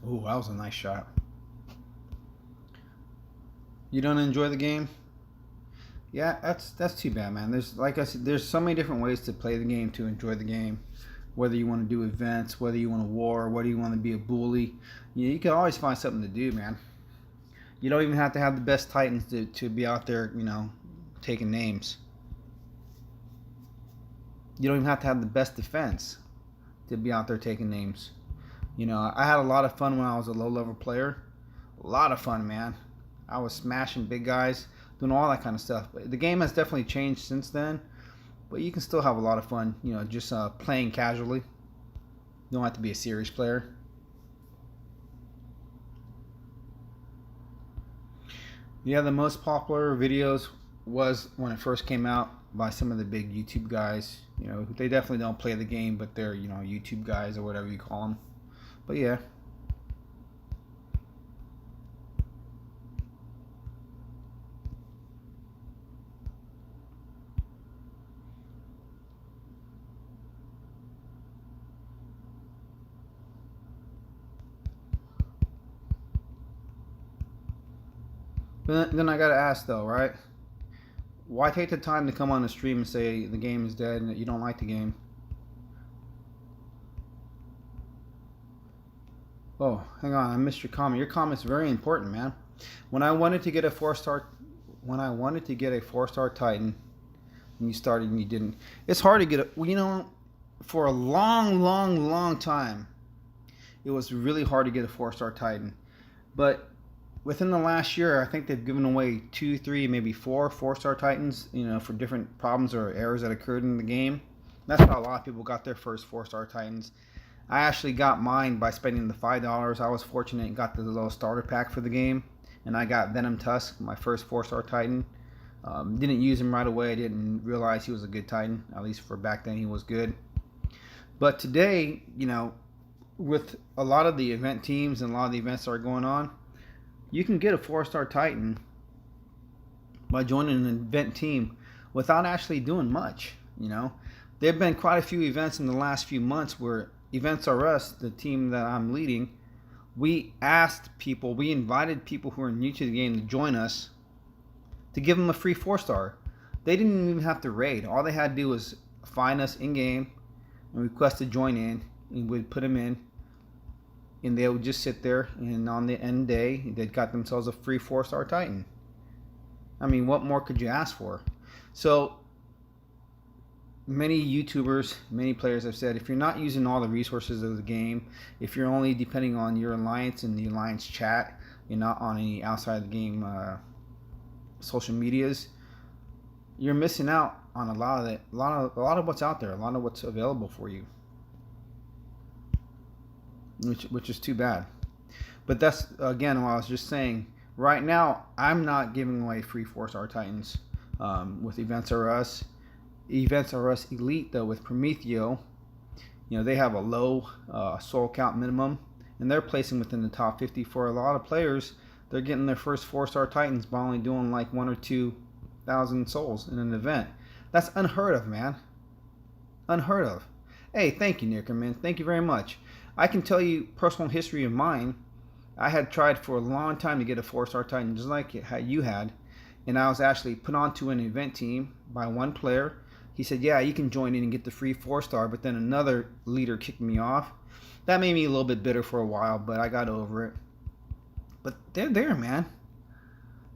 Ooh, that was a nice shot. You don't enjoy the game? Yeah, that's too bad, man. There's, like I said, there's so many different ways to play the game, to enjoy the game. Whether you want to do events, whether you want to war, whether you want to be a bully, you can always find something to do, man. You don't even have to have the best Titans to be out there, taking names. You don't even have to have the best defense to be out there taking names. I had a lot of fun when I was a low-level player. A lot of fun, man. I was smashing big guys, doing all that kind of stuff. But the game has definitely changed since then. But you can still have a lot of fun, just playing casually. You don't have to be a serious player. Yeah, the most popular videos was when it first came out by some of the big YouTube guys. They definitely don't play the game, but they're, YouTube guys or whatever you call them. But yeah. But then I gotta ask though, right? Why take the time to come on the stream and say the game is dead and that you don't like the game? Oh, hang on, I missed your comment. Your comment's very important, man. When I wanted to get a 4-star Titan, and you started and you didn't. It's hard to get a, for a long time, it was really hard to get a 4-star Titan. But within the last year, I think they've given away 2, 3, maybe 4-star Titans, for different problems or errors that occurred in the game. That's how a lot of people got their first 4-star Titans. I actually got mine by spending the $5. I was fortunate and got the little starter pack for the game. And I got Venom Tusk, my first 4-star Titan. Didn't use him right away. I didn't realize he was a good Titan. At least for back then, he was good. But today, with a lot of the event teams and a lot of the events that are going on, you can get a 4-star Titan by joining an event team without actually doing much. There have been quite a few events in the last few months where Events R Us, the team that I'm leading, we invited people who are new to the game to join us to give them a free 4-star. They didn't even have to raid. All they had to do was find us in game and request to join in, and we'd put them in, and they would just sit there, and on the end day, they'd got themselves a free 4-star Titan. I mean, what more could you ask for? So many YouTubers, many players have said, if you're not using all the resources of the game, if you're only depending on your alliance and the alliance chat, you're not on any outside the game social medias, you're missing out on a lot of that, a lot of what's out there, a lot of what's available for you, which is too bad. But that's again what I was just saying. Right now, I'm not giving away free 4-star Titans with Events R Us. Events R Us Elite though with Prometheo, they have a low soul count minimum, and they're placing within the top 50 for a lot of players. They're getting their first 4-star Titans by only doing like 1 or 2,000 souls in an event. That's unheard of, man. Unheard of. Hey, thank you, Nickerman. Thank you very much. I can tell you personal history of mine. I had tried for a long time to get a 4-star Titan, just like you had, and I was actually put onto an event team by one player. He said, yeah, you can join in and get the free 4-star, but then another leader kicked me off. That made me a little bit bitter for a while, but I got over it. But they're there, man.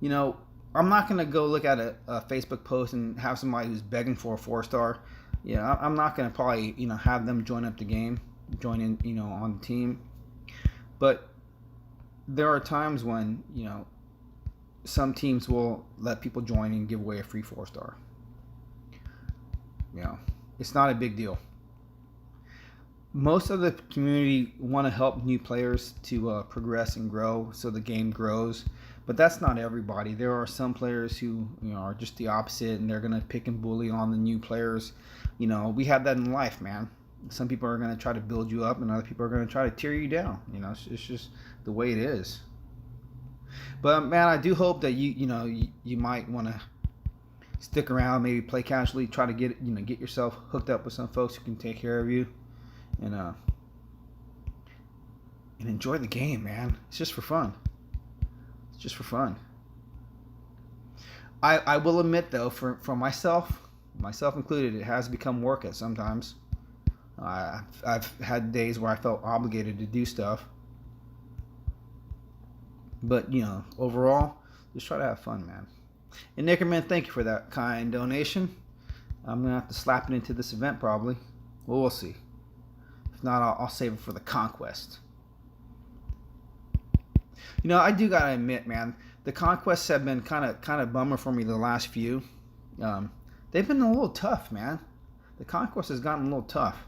I'm not going to go look at a Facebook post and have somebody who's begging for a 4-star. I'm not going to probably, have them join up the game, join in, on the team. But there are times when, some teams will let people join and give away a free 4-star. It's not a big deal. Most of the community want to help new players to progress and grow so the game grows, but that's not everybody. There are some players who are just the opposite, and they're going to pick and bully on the new players. We have that in life, man. Some people are going to try to build you up, and other people are going to try to tear you down. It's just the way it is. But man, I do hope that you might want to stick around, maybe play casually, try to get yourself hooked up with some folks who can take care of you, and enjoy the game, man. It's just for fun. It's just for fun. I will admit though, for myself included, it has become work at sometimes. I've had days where I felt obligated to do stuff, but overall, just try to have fun, man. And Nickerman, thank you for that kind donation. I'm gonna have to slap it into this event probably. Well, we'll see. If not, I'll save it for the conquest. I do gotta admit, man, the conquests have been kind of bummer for me the last few. They've been a little tough, man. The conquest has gotten a little tough.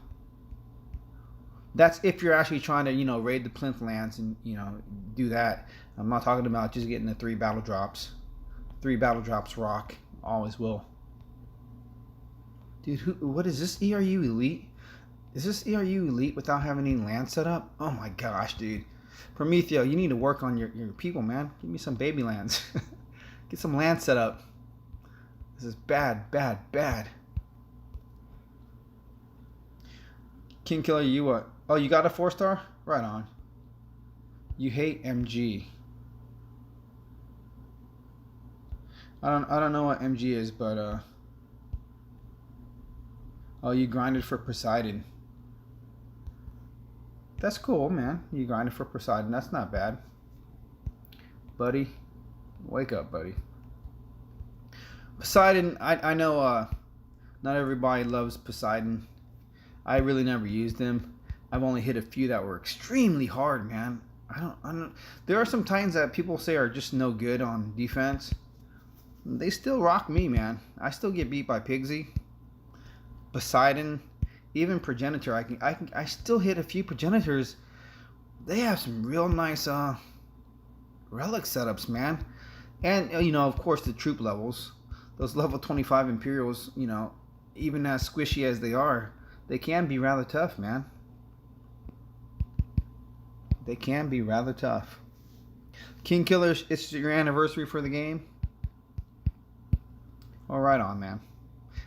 That's if you're actually trying to raid the plinth lands and do that. I'm not talking about just getting the 3 battle drops. 3 battle drops rock. Always will. Dude, what is this ERU Elite? Is this ERU Elite without having any land set up? Oh my gosh, dude. Prometheo, you need to work on your people, man. Give me some baby lands. Get some land set up. This is bad, bad, bad. King Killer, you what? Oh, you got a 4-star? Right on. You hate MG. I don't know what MG is, but oh, you grinded for Poseidon. That's cool, man. You grinded for Poseidon. That's not bad. Buddy, wake up, buddy. Poseidon, I know not everybody loves Poseidon. I really never used him. I've only hit a few that were extremely hard, man. I don't. There are some Titans that people say are just no good on defense. They still rock me, man. I still get beat by Pigsy, Poseidon, even Progenitor. I still hit a few Progenitors. They have some real nice relic setups, man. And of course, the troop levels. Those level 25 Imperials, even as squishy as they are, they can be rather tough, man. They can be rather tough. King Killers, it's your anniversary for the game. All right on, man.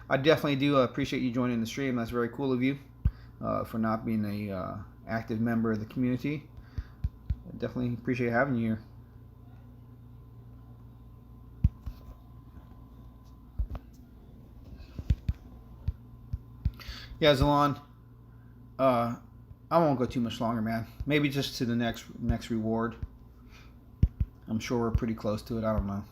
I definitely do appreciate you joining the stream. That's very cool of you for not being a active member of the community. I definitely appreciate having you here. Yeah, Zalon. I won't go too much longer, man. Maybe just to the next reward. I'm sure we're pretty close to it. I don't know.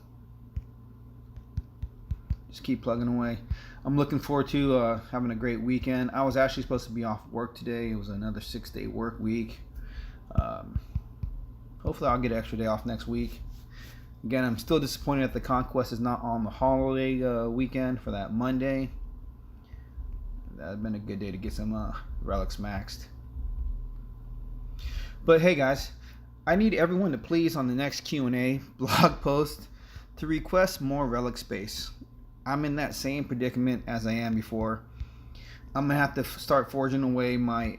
Just keep plugging away. I'm looking forward to having a great weekend. I was actually supposed to be off work today. It was another 6-day work week. Um, Hopefully I'll get an extra day off next week. Again, I'm still disappointed that the Conquest is not on the holiday weekend for that Monday. That would have been a good day to get some relics maxed. But hey guys, I need everyone to please on the next Q&A blog post to request more relic space. I'm in that same predicament as I am before. I'm gonna have to start forging away my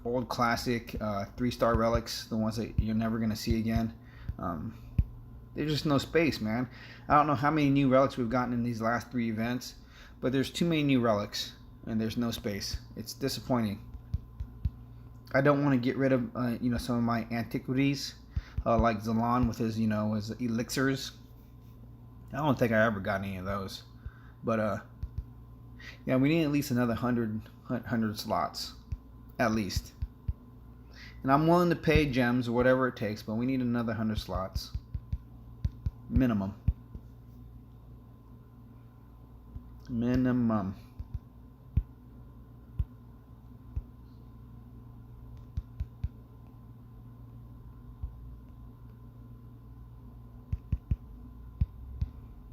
old classic 3-star relics, the ones that you're never gonna see again. There's just no space, man. I don't know how many new relics we've gotten in these last 3 events, but there's too many new relics and there's no space. It's disappointing. I don't want to get rid of some of my antiquities like Zalon with his his elixirs. I don't think I ever got any of those, but yeah, we need at least another 100 slots, at least. And I'm willing to pay gems or whatever it takes, but we need another 100 slots, minimum.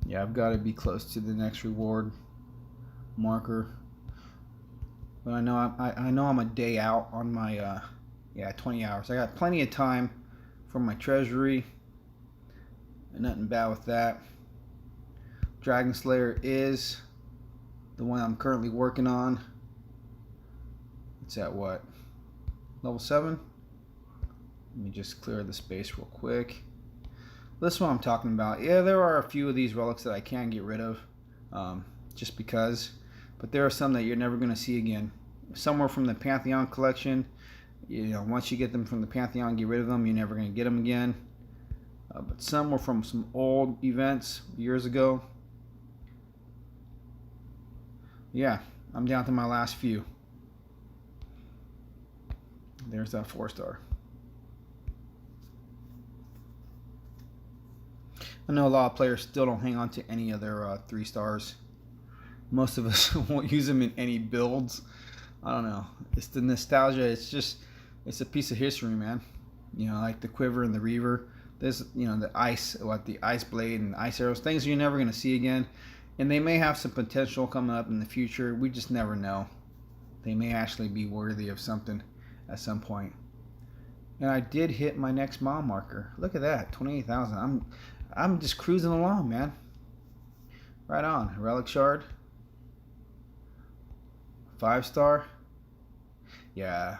Yeah, I've got to be close to the next reward marker. But I know I'm a day out on my 20 hours. I got plenty of time for my treasury. Nothing bad with that. Dragon Slayer is the one I'm currently working on. It's at what? Level 7? Let me just clear the space real quick. This is what I'm talking about. Yeah, there are a few of these relics that I can get rid of, just because. But there are some that you're never going to see again. Some were from the Pantheon collection. Once you get them from the Pantheon, get rid of them. You're never going to get them again. But some were from some old events years ago. Yeah, I'm down to my last few. There's that 4-star. I know a lot of players still don't hang on to any of their 3 stars. Most of us won't use them in any builds. I don't know. It's the nostalgia. It's a piece of history, man. Like the quiver and the reaver. There's the ice blade and ice arrows. Things you're never gonna see again, and they may have some potential coming up in the future. We just never know. They may actually be worthy of something at some point. And I did hit my next mile marker. Look at that, 28,000. I'm just cruising along, man. Right on. Relic shard. 5-star. Yeah.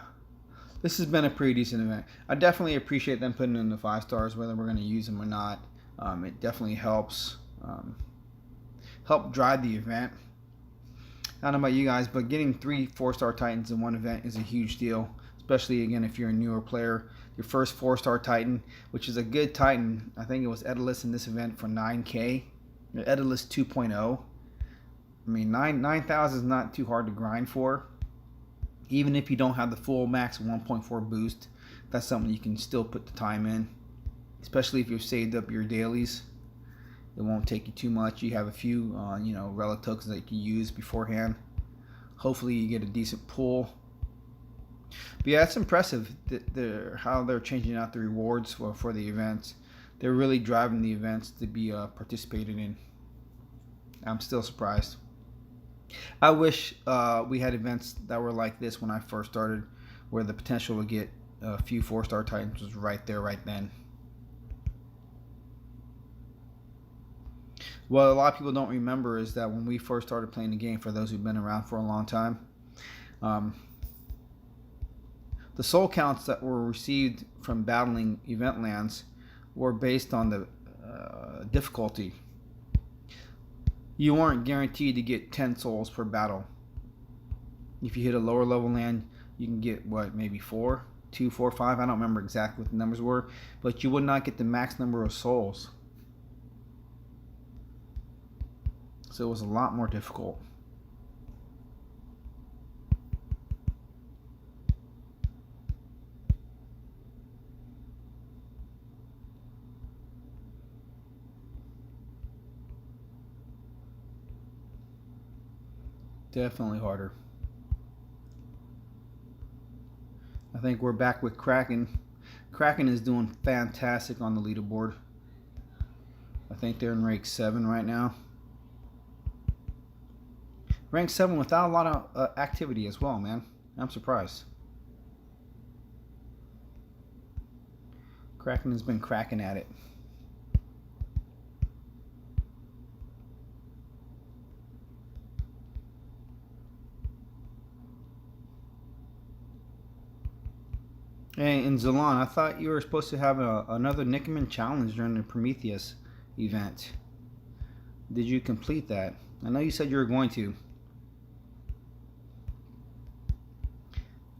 This has been a pretty decent event. I definitely appreciate them putting in the 5 stars, whether we're going to use them or not. It definitely helps help drive the event. I don't know about you guys, but getting 3 4-star Titans in one event is a huge deal. Especially, again, if you're a newer player. Your first 4-star Titan, which is a good Titan. I think it was Edalus in this event for 9K. Edalus 2.0. I mean, 9,000 is not too hard to grind for. Even if you don't have the full max 1.4 boost, that's something you can still put the time in. Especially if you've saved up your dailies. It won't take you too much. You have a few, relic tokens that you can use beforehand. Hopefully you get a decent pull. But yeah, it's impressive how they're changing out the rewards for the events. They're really driving the events to be participated in. I'm still surprised. I wish we had events that were like this when I first started, where the potential to get a few 4-star Titans was right there, right then. What a lot of people don't remember is that when we first started playing the game, for those who've been around for a long time, the soul counts that were received from battling event lands were based on the difficulty. You weren't guaranteed to get 10 souls per battle. If you hit a lower level land, you can get maybe 4, 2, 4, 5. I don't remember exactly what the numbers were, but you would not get the max number of souls. So it was a lot more difficult. Definitely harder. I think we're back with Kraken. Kraken is doing fantastic on the leaderboard. I think they're in rank 7 right now. Rank 7 without a lot of activity as well, man. I'm surprised. Kraken has been cracking at it. Hey, in Zalon, I thought you were supposed to have another Nickerman challenge during the Prometheus event. Did you complete that? I know you said you were going to.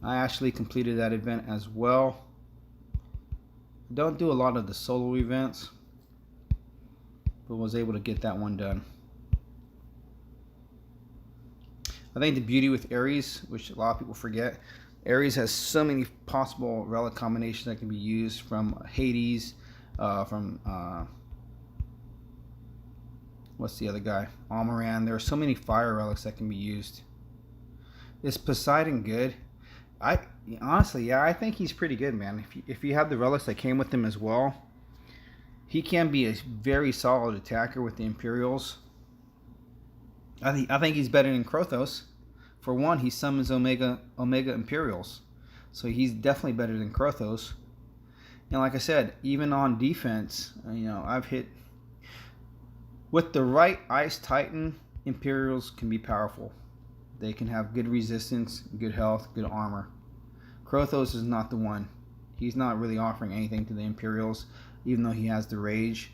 I actually completed that event as well. Don't do a lot of the solo events, but was able to get that one done. I think the beauty with Ares, which a lot of people forget, Ares has so many possible relic combinations that can be used from Hades, from what's the other guy? Almoran. There are so many fire relics that can be used. Is Poseidon good? Honestly, yeah, I think he's pretty good, man. If you have the relics that came with him as well, he can be a very solid attacker with the Imperials. I think he's better than Krothos. For one, he summons Omega Imperials, so he's definitely better than Krothos. And like I said, even on defense, I've hit with the right Ice Titan. Imperials can be powerful. They can have good resistance, good health, good armor. Krothos is not the one. He's not really offering anything to the Imperials, even though he has the rage.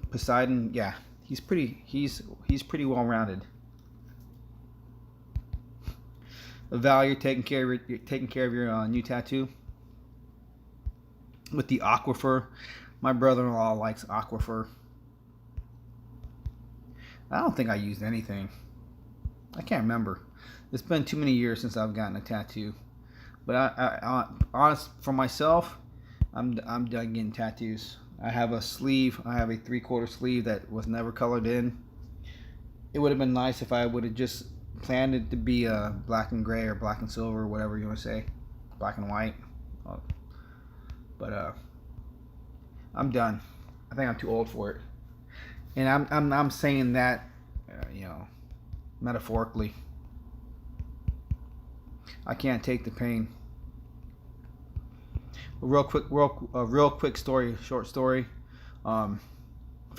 Poseidon, yeah, he's pretty well rounded. Val, you're taking care of your new tattoo with the aquifer. My brother-in-law likes aquifer. I don't think I used anything. I can't remember. It's been too many years since I've gotten a tattoo. But I honest for myself, I'm done getting tattoos. I have a sleeve. I have a 3/4 sleeve that was never colored in. It would have been nice if I would have just planned it to be black and gray or black and silver, whatever you want to say, black and white. But I'm done. I think I'm too old for it. And I'm saying that, metaphorically. I can't take the pain. A real quick story, short story. For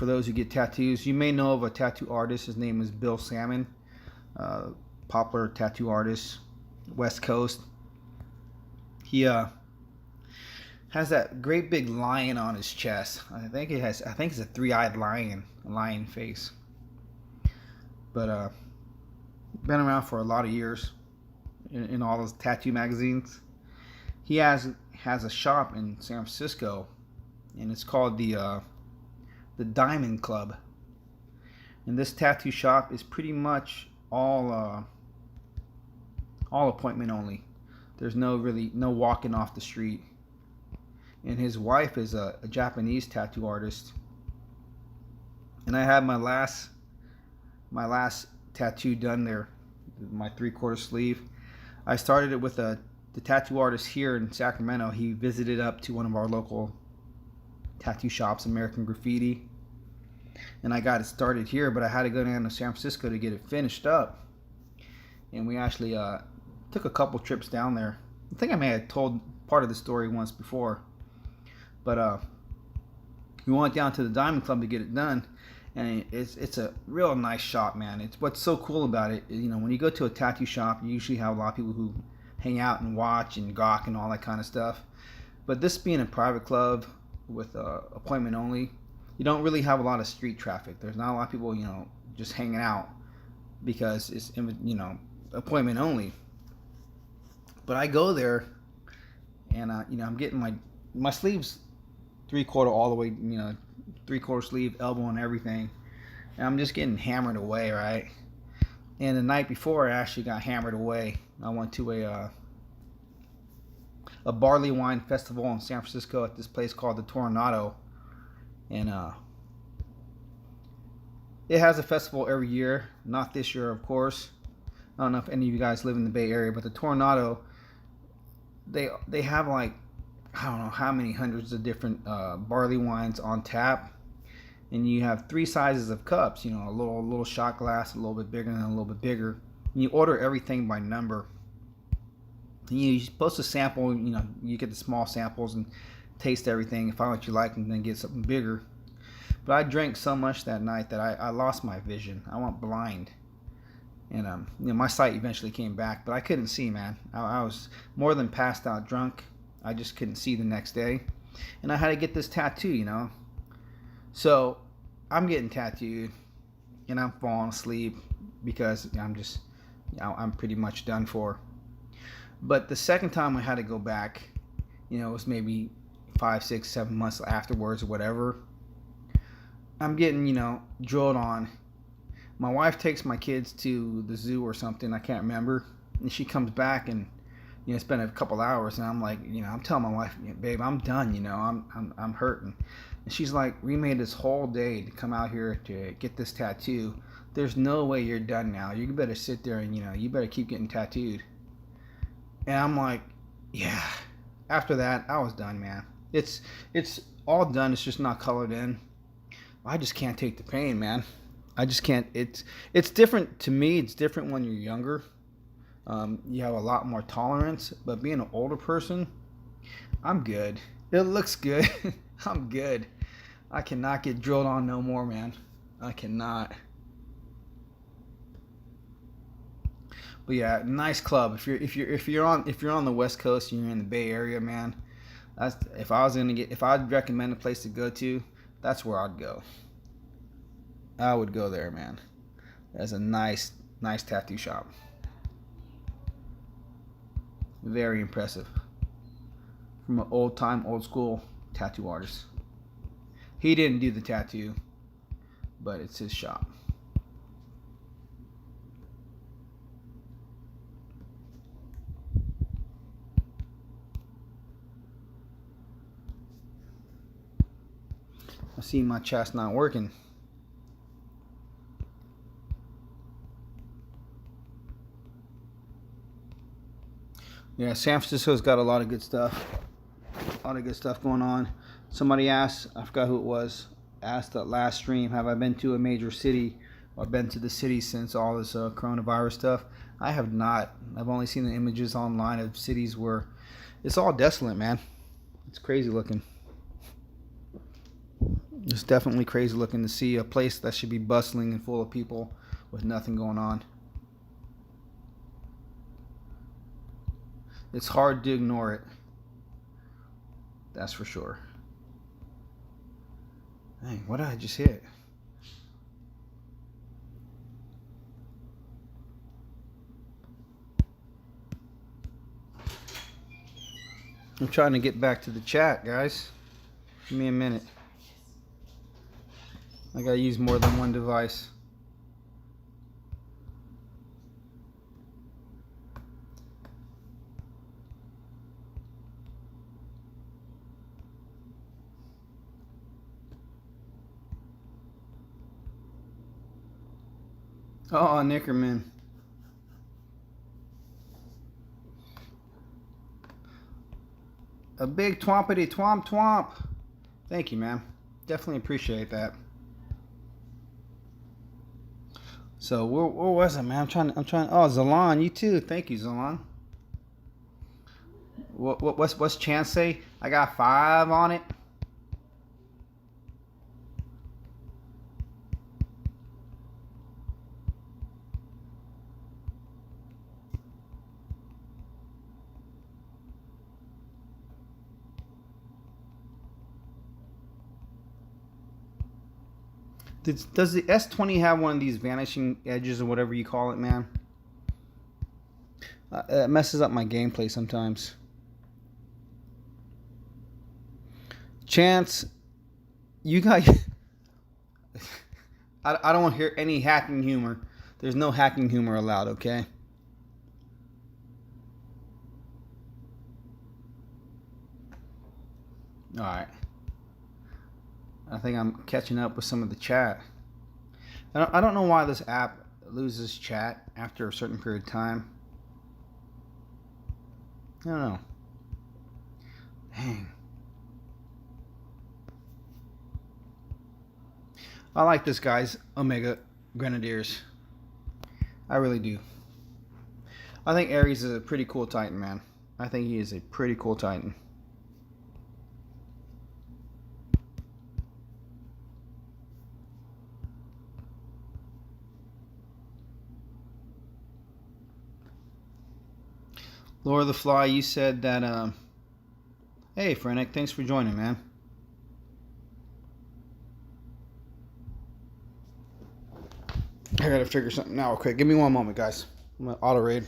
those who get tattoos, you may know of a tattoo artist. His name is Bill Salmon, popular tattoo artist, West Coast. He has that great big lion on his chest. I think it's a 3-eyed lion face. But been around for a lot of years in all those tattoo magazines. He has a shop in San Francisco, and it's called the Diamond Club. And this tattoo shop is pretty much all appointment only. There's no walking off the street. And his wife is a Japanese tattoo artist. And I had my last tattoo done there, my 3/4 sleeve. I started it with the tattoo artist here in Sacramento. He visited up to one of our local tattoo shops, American Graffiti, and I got it started here, but I had to go down to San Francisco to get it finished up. And we actually took a couple trips down there. I think I may have told part of the story once before, but we went down to the Diamond Club to get it done. And it's a real nice shop, man. It's what's so cool about it. When you go to a tattoo shop, you usually have a lot of people who hang out and watch and gawk and all that kind of stuff. But this being a private club with appointment only, you don't really have a lot of street traffic. There's not a lot of people, just hanging out because it's appointment only. But I go there, and I'm getting my sleeves 3/4 all the way, 3/4 sleeve, elbow, and everything. And I'm just getting hammered away, right? And the night before, I actually got hammered away. I went to a barley wine festival in San Francisco at this place called the Tornado, and it has a festival every year. Not this year, of course, I don't know if any of you guys live in the Bay Area, but the Tornado, they have like, I don't know how many hundreds of different barley wines on tap, and you have 3 sizes of cups. You know, a little shot glass, a little bit bigger, and a little bit bigger. And you order everything by number. And you're supposed to sample. You know, you get the small samples and taste everything, find what you like, and then get something bigger. But I drank so much that night that I lost my vision. I went blind. And you know, my sight eventually came back, but I couldn't see, man. I was more than passed out drunk. I just couldn't see the next day, and I had to get this tattoo, you know. So I'm getting tattooed, and I'm falling asleep because I'm just, you know, I'm pretty much done for. But the second time I had to go back, you know, it was maybe 5, 6, 7 months afterwards or whatever. I'm getting, you know, drilled on. My wife takes my kids to the zoo or something, I can't remember, and she comes back and, you know, spend a couple hours, and I'm like, you know, I'm telling my wife, babe, I'm done, you know, I'm hurting. And she's like, we made this whole day to come out here to get this tattoo. There's no way you're done now. You better sit there and, you know, you better keep getting tattooed. And I'm like, yeah. After that, I was done, man. It's all done. It's just not colored in. I just can't take the pain, man. I just can't. It's different to me. It's different when you're younger. You have a lot more tolerance. But being an older person, I'm good. It looks good. I'm good. I cannot get drilled on no more, man. I cannot. But yeah, nice club. If you're on the West Coast and you're in the Bay Area, man, that's if I'd recommend a place to go to, that's where I'd go. I would go there, man. That's a nice tattoo shop. Very impressive. From an old school tattoo artist. He didn't do the tattoo, but it's his shop. I see my chest not working. Yeah, San Francisco's got a lot of good stuff. A lot of good stuff going on. Somebody asked, I forgot who it was, asked that last stream, have I been to a major city or been to the city since all this coronavirus stuff? I have not. I've only seen the images online of cities where it's all desolate, man. It's crazy looking. It's definitely crazy looking to see a place that should be bustling and full of people with nothing going on. It's hard to ignore it. That's for sure. Dang, what did I just hit? I'm trying to get back to the chat, guys. Give me a minute. I gotta use more than one device. Oh, Nickerman. A big twompity twomp twomp. Thank you, man. Definitely appreciate that. So where was I, man? I'm trying. Oh, Zalan, you too. Thank you, Zalan. What's Chance say? I got 5 on it. Does the S20 have one of these vanishing edges or whatever you call it, man? It messes up my gameplay sometimes. Chance, you guys... I don't want to hear any hacking humor. There's no hacking humor allowed, okay? Alright. I think I'm catching up with some of the chat. I don't know why this app loses chat after a certain period of time. I don't know. Dang. I like this guy's Omega Grenadiers. I really do. I think Ares is a pretty cool Titan, man. I think he is a pretty cool Titan. Lord of the Fly, you said that, hey, Frenek, thanks for joining, man. I gotta figure something out real quick. Give me one moment, guys. I'm gonna auto raid.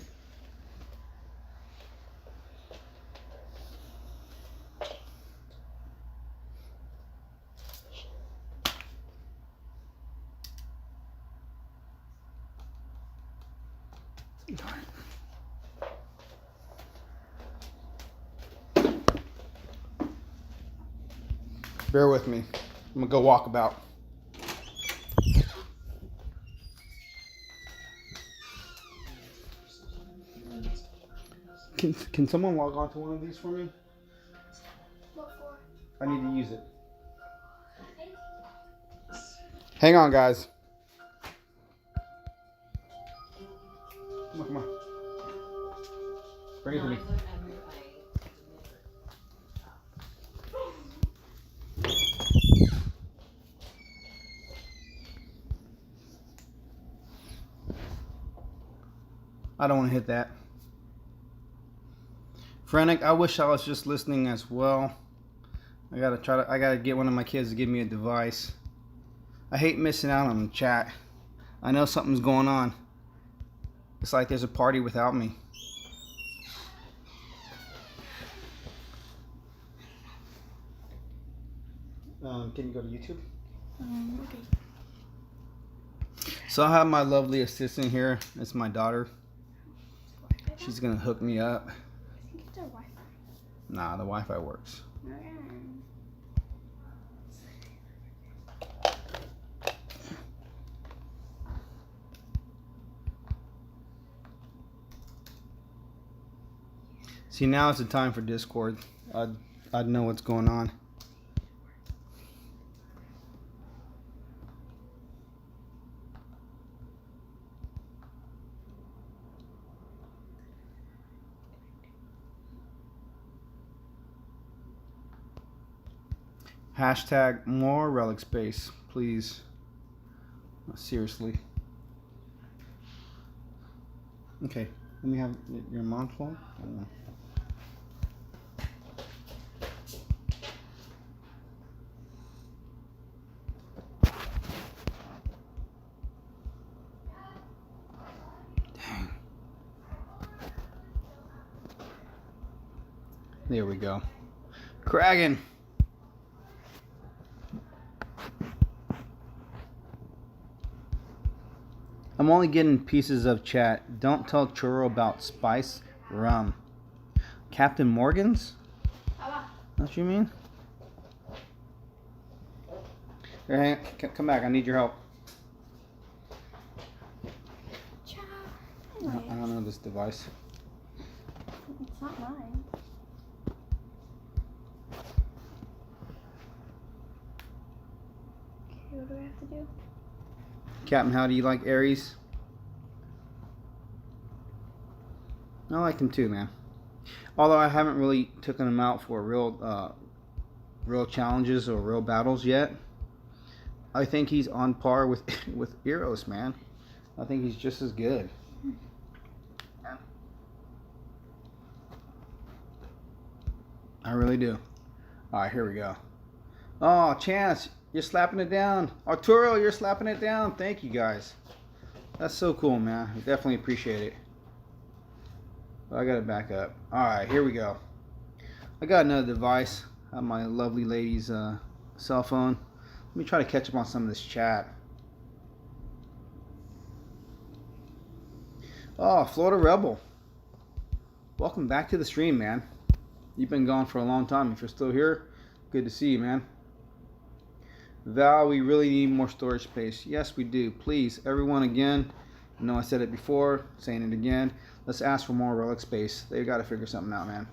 Bear with me. I'm gonna go walk about. Can someone log on to one of these for me? What for? I need to use it. Hang on, guys. Come on. Bring it to me. I don't want to hit that. Frenek, I wish I was just listening as well. I gotta get one of my kids to give me a device. I hate missing out on the chat. I know something's going on. It's like there's a party without me. Can you go to YouTube? Okay. So I have my lovely assistant here. It's my daughter. She's gonna hook me up. I think it's our Wi-Fi. Nah, the Wi-Fi works. Okay. See, now is the time for Discord. I'd know what's going on. Hashtag more relic space, please. Seriously. Okay, let me have your mom's phone. I don't know. Dang. There we go. Kragan. I'm only getting pieces of chat. Don't tell Churro about spice rum. Captain Morgan's? That's what you mean? Here, come back. I need your help. I don't know this device. It's not mine. Okay, what do I have to do? Captain, how do you like Ares? I like him too, man. Although I haven't really taken him out for real challenges or real battles yet. I think he's on par with Eros, man. I think he's just as good. I really do. All right, here we go. Oh, Chance, you're slapping it down. Arturo, you're slapping it down. Thank you, guys. That's so cool, man. I definitely appreciate it. I got to back up. All right, here we go. I got another device. I have my lovely lady's cell phone. Let me try to catch up on some of this chat. Oh, Florida Rebel. Welcome back to the stream, man. You've been gone for a long time. If you're still here, good to see you, man. Val, we really need more storage space. Yes, we do. Please, everyone, again, I know I said it before, saying it again. Let's ask for more relic space. They got to figure something out, man.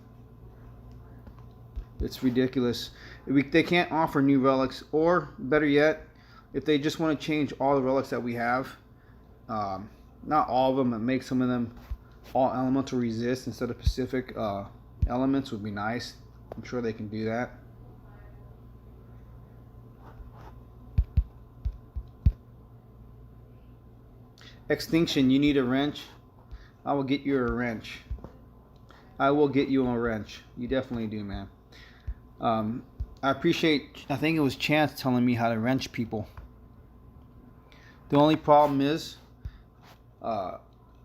It's ridiculous. They can't offer new relics, or better yet, if they just want to change all the relics that we have, not all of them, but make some of them all elemental resist instead of specific elements would be nice. I'm sure they can do that. Extinction, you need a wrench? I will get you a wrench. I will get you a wrench. You definitely do, man. I appreciate, I think it was Chance telling me how to wrench people. The only problem is my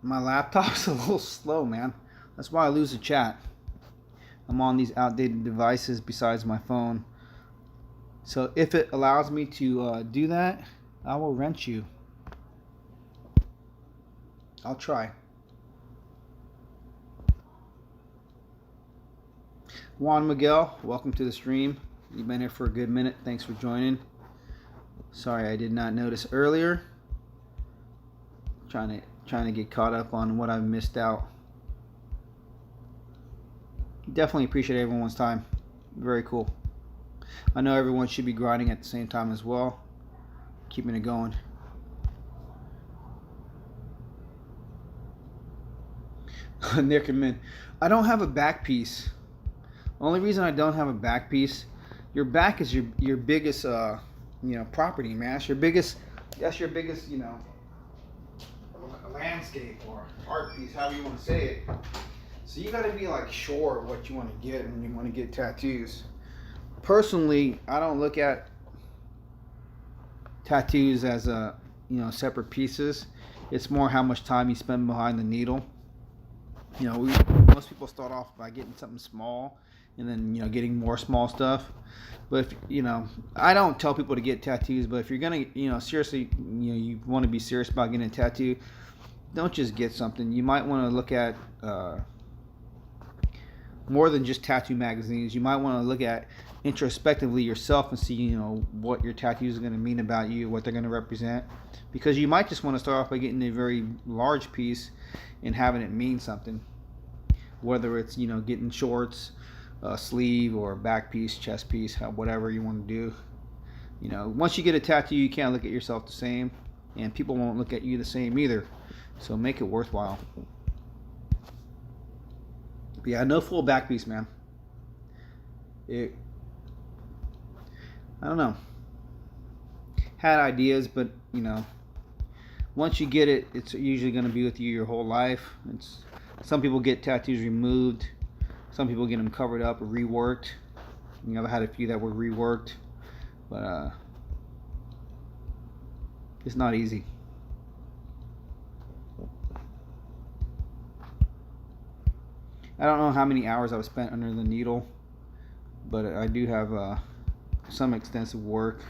laptop's a little slow, man. That's why I lose the chat. I'm on these outdated devices besides my phone. So if it allows me to do that, I will wrench you. I'll try. Juan Miguel, welcome to the stream. You've been here for a good minute. Thanks for joining. Sorry I did not notice earlier. Trying to get caught up on what I've missed out. Definitely appreciate everyone's time. Very cool. I know everyone should be grinding at the same time as well. Keeping it going. Nick and Min. I don't have a back piece. Only reason I don't have a back piece, your back is your biggest property, man. That's your biggest landscape or art piece, however you want to say it. So you got to be like sure of what you want to get when you want to get tattoos. Personally, I don't look at tattoos as separate pieces. It's more how much time you spend behind the needle. Most people start off by getting something small and then getting more small stuff. But if, I don't tell people to get tattoos, but if you're gonna seriously you want to be serious about getting a tattoo, don't just get something. You might want to look at more than just tattoo magazines. You might want to look at introspectively yourself and see what your tattoos are going to mean about you, what they're going to represent, because you might just want to start off by getting a very large piece and having it mean something, whether it's getting shorts, sleeve, or back piece, chest piece, whatever you want to do. Once you get a tattoo, you can't look at yourself the same, and people won't look at you the same either, so make it worthwhile. But yeah, no full back piece, man. I don't know. Had ideas, but once you get it, it's usually going to be with you your whole life. Some people get tattoos removed. Some people get them covered up or reworked. I've had a few that were reworked, but it's not easy. I don't know how many hours I've spent under the needle, but I do have some extensive work.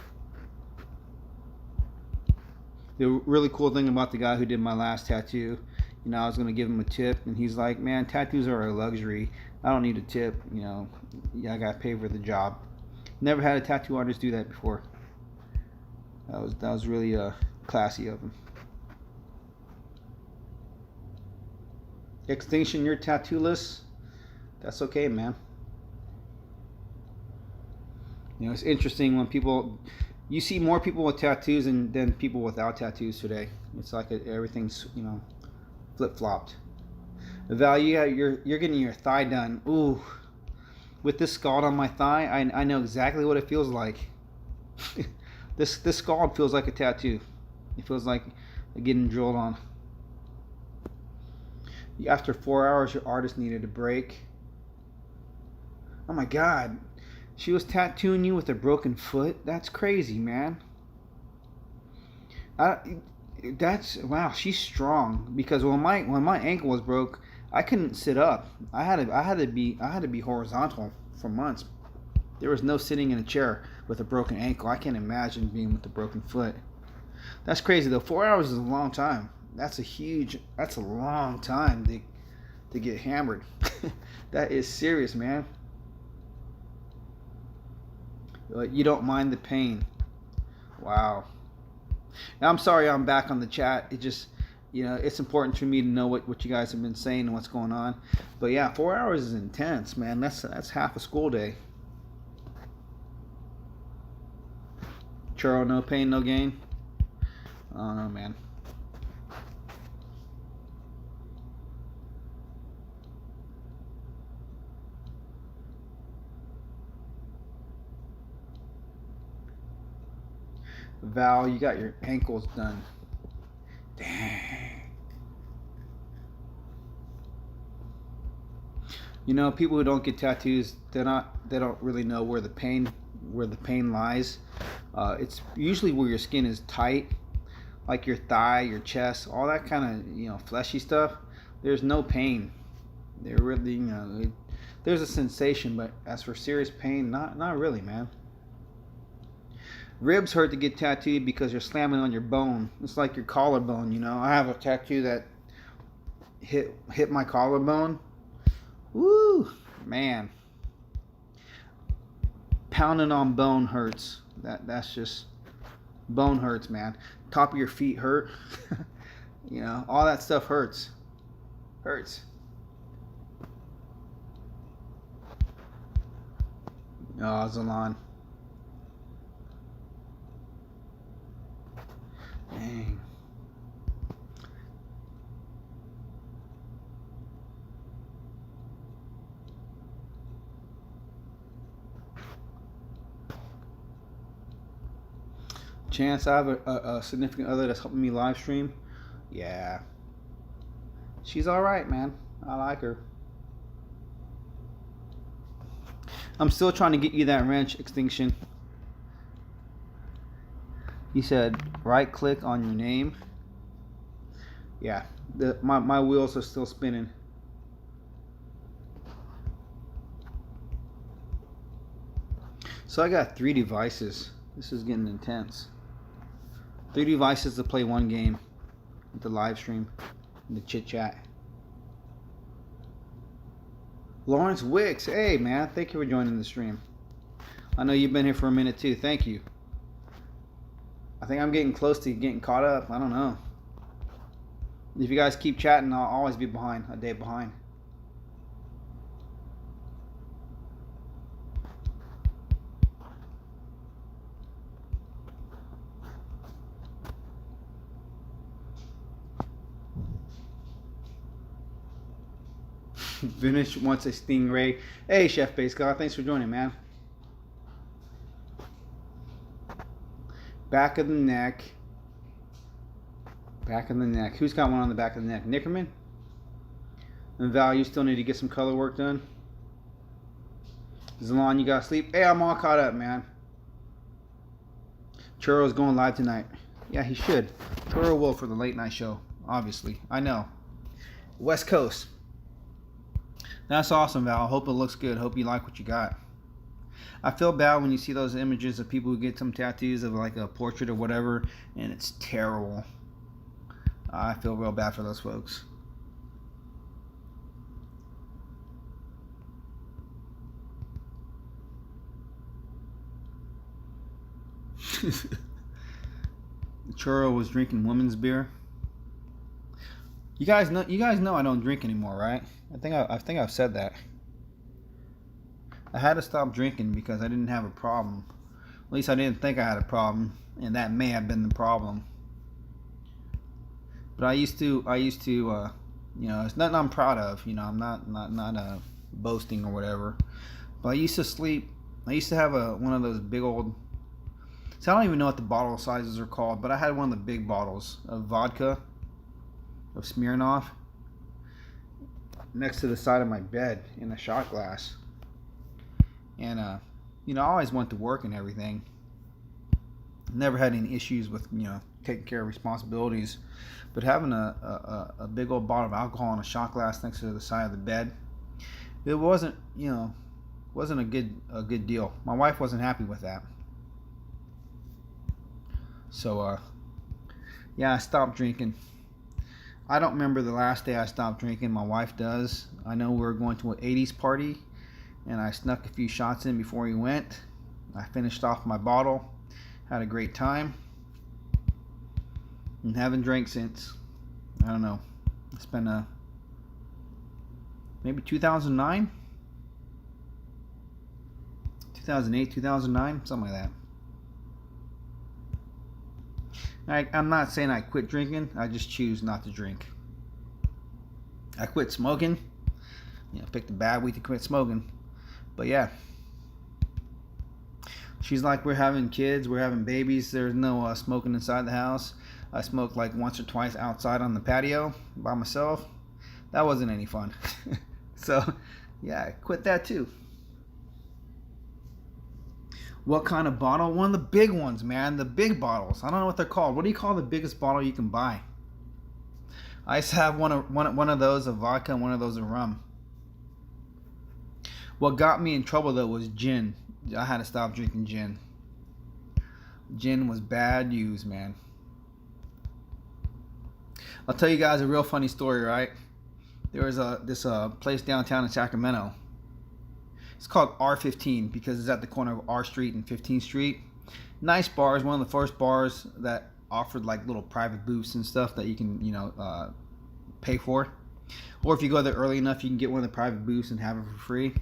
The really cool thing about the guy who did my last tattoo, I was going to give him a tip, and he's like, man, tattoos are a luxury. I don't need a tip. I got paid for the job. Never had a tattoo artist do that before. That was really classy of him. Extinction, you're tattooless. That's okay, man. It's interesting when you see more people with tattoos than people without tattoos today. It's like everything's flip-flopped. The value, you're getting your thigh done. Ooh, with this scald on my thigh, I know exactly what it feels like. This scald feels like a tattoo. It feels like getting drilled on. After 4 hours, your artist needed a break. Oh my God, she was tattooing you with a broken foot. That's crazy, man. Wow. She's strong, because when my ankle was broke, I couldn't sit up. I had to be horizontal for months. There was no sitting in a chair with a broken ankle. I can't imagine being with a broken foot. That's crazy though. 4 hours is a long time. That's a long time to get hammered. That is serious, man. You don't mind the pain. Wow. Now, I'm sorry I'm back on the chat. It just, you know, it's important for me to know what you guys have been saying and what's going on. But yeah, 4 hours is intense, man. That's half a school day. Churro, no pain, no gain. I don't know, man. Val, you got your ankles done. Dang. You know, people who don't get tattoos, they don't really know where the pain lies. It's usually where your skin is tight, like your thigh, your chest, all that kind of, you know, fleshy stuff. There's no pain. There really, you know, there's a sensation, but as for serious pain, not really, man. Ribs hurt to get tattooed because you're slamming on your bone. It's like your collarbone, you know. I have a tattoo that hit my collarbone. Woo, man. Pounding on bone hurts. That's just bone hurts, man. Top of your feet hurt. You know, all that stuff hurts. Hurts. Oh, Zalon. Dang. Chance, I have a significant other that's helping me live stream. Yeah. She's alright, man. I like her. I'm still trying to get you that wrench, Extinction. He said, right click on your name. Yeah, my wheels are still spinning. So I got 3 devices. This is getting intense. 3 devices to play one game. The live stream. The chit chat. Lawrence Wicks, hey man, thank you for joining the stream. I know you've been here for a minute too. Thank you. I think I'm getting close to getting caught up. I don't know. If you guys keep chatting, I'll always be behind, a day behind. Finish wants a stingray. Hey, Chef Base God, thanks for joining, man. Back of the neck. Back of the neck. Who's got one on the back of the neck? Nickerman? And Val, you still need to get some color work done? Zalon, you got sleep? Hey, I'm all caught up, man. Churro's going live tonight. Yeah, he should. Churro will for the late night show, obviously. I know. West Coast. That's awesome, Val. Hope it looks good. Hope you like what you got. I feel bad when you see those images of people who get some tattoos of like a portrait or whatever, and it's terrible. I feel real bad for those folks. Churro was drinking women's beer. You guys know I don't drink anymore, right? I think I've said that. I had to stop drinking because I didn't have a problem. At least I didn't think I had a problem, and that may have been the problem. But I used to, you know, it's nothing I'm proud of. You know, I'm not boasting or whatever. But I used to sleep. I used to have one of those big old. So I don't even know what the bottle sizes are called, but I had one of the big bottles of vodka, of Smirnoff, next to the side of my bed in a shot glass. And you know, I always went to work and everything. Never had any issues with, you know, taking care of responsibilities. But having a big old bottle of alcohol in a shot glass next to the side of the bed, it wasn't, you know, wasn't a good deal. My wife wasn't happy with that. So yeah, I stopped drinking. I don't remember the last day I stopped drinking. My wife does. I know we were going to an 80s party, and I snuck a few shots in before we went. I finished off my bottle, had a great time, and haven't drank since. I don't know. It's been maybe 2009, 2008, 2009, something like that. I'm not saying I quit drinking. I just choose not to drink. I quit smoking. Picked a bad week to quit smoking. But yeah. She's like, we're having kids, we're having babies. There's no smoking inside the house. I smoked like once or twice outside on the patio by myself. That wasn't any fun. So, yeah, I quit that too. What kind of bottle? One of the big ones, man. The big bottles. I don't know what they're called. What do you call the biggest bottle you can buy? I used to have one of those of vodka and one of those of rum. What got me in trouble though was gin. I had to stop drinking gin. Gin was bad news, man. I'll tell you guys a real funny story, right? There was this place downtown in Sacramento. It's called R15 because it's at the corner of R Street and 15th Street. Nice bars, one of the first bars that offered like little private booths and stuff that you can, pay for. Or if you go there early enough, you can get one of the private booths and have it for free.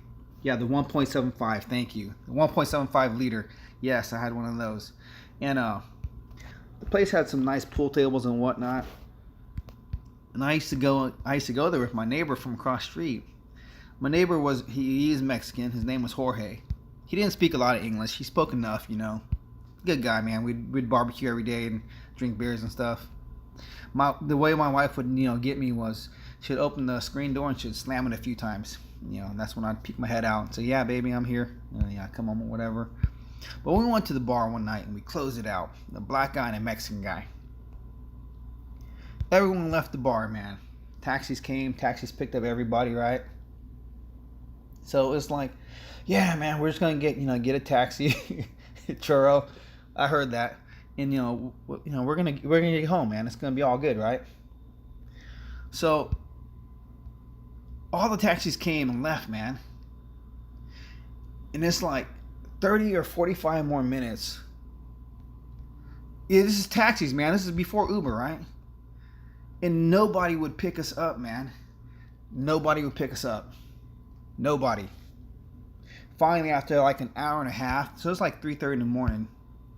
Yeah, the 1.75, thank you. The 1.75 liter. Yes, I had one of those. And the place had some nice pool tables and whatnot. And I used to go there with my neighbor from across the street. My neighbor he is Mexican. His name was Jorge. He didn't speak a lot of English. He spoke enough, Good guy, man. We'd barbecue every day and drink beers and stuff. The way my wife would, get me was she'd open the screen door and she'd slam it a few times. That's when I'd peek my head out and say, yeah, baby, I'm here. Yeah, come on, whatever. But we went to the bar one night and we closed it out. The black guy and a Mexican guy. Everyone left the bar, man. Taxis came. Taxis picked up everybody, right? So it was like, yeah, man, we're just gonna get a taxi, churro. I heard that, and we're gonna get home, man. It's gonna be all good, right? So all the taxis came and left, man. And it's like 30 or 45 more minutes. Yeah, this is taxis, man. This is before Uber, right? And nobody would pick us up, man. Nobody would pick us up. Nobody. Finally, after like an hour and a half, so it's like 3:30 in the morning,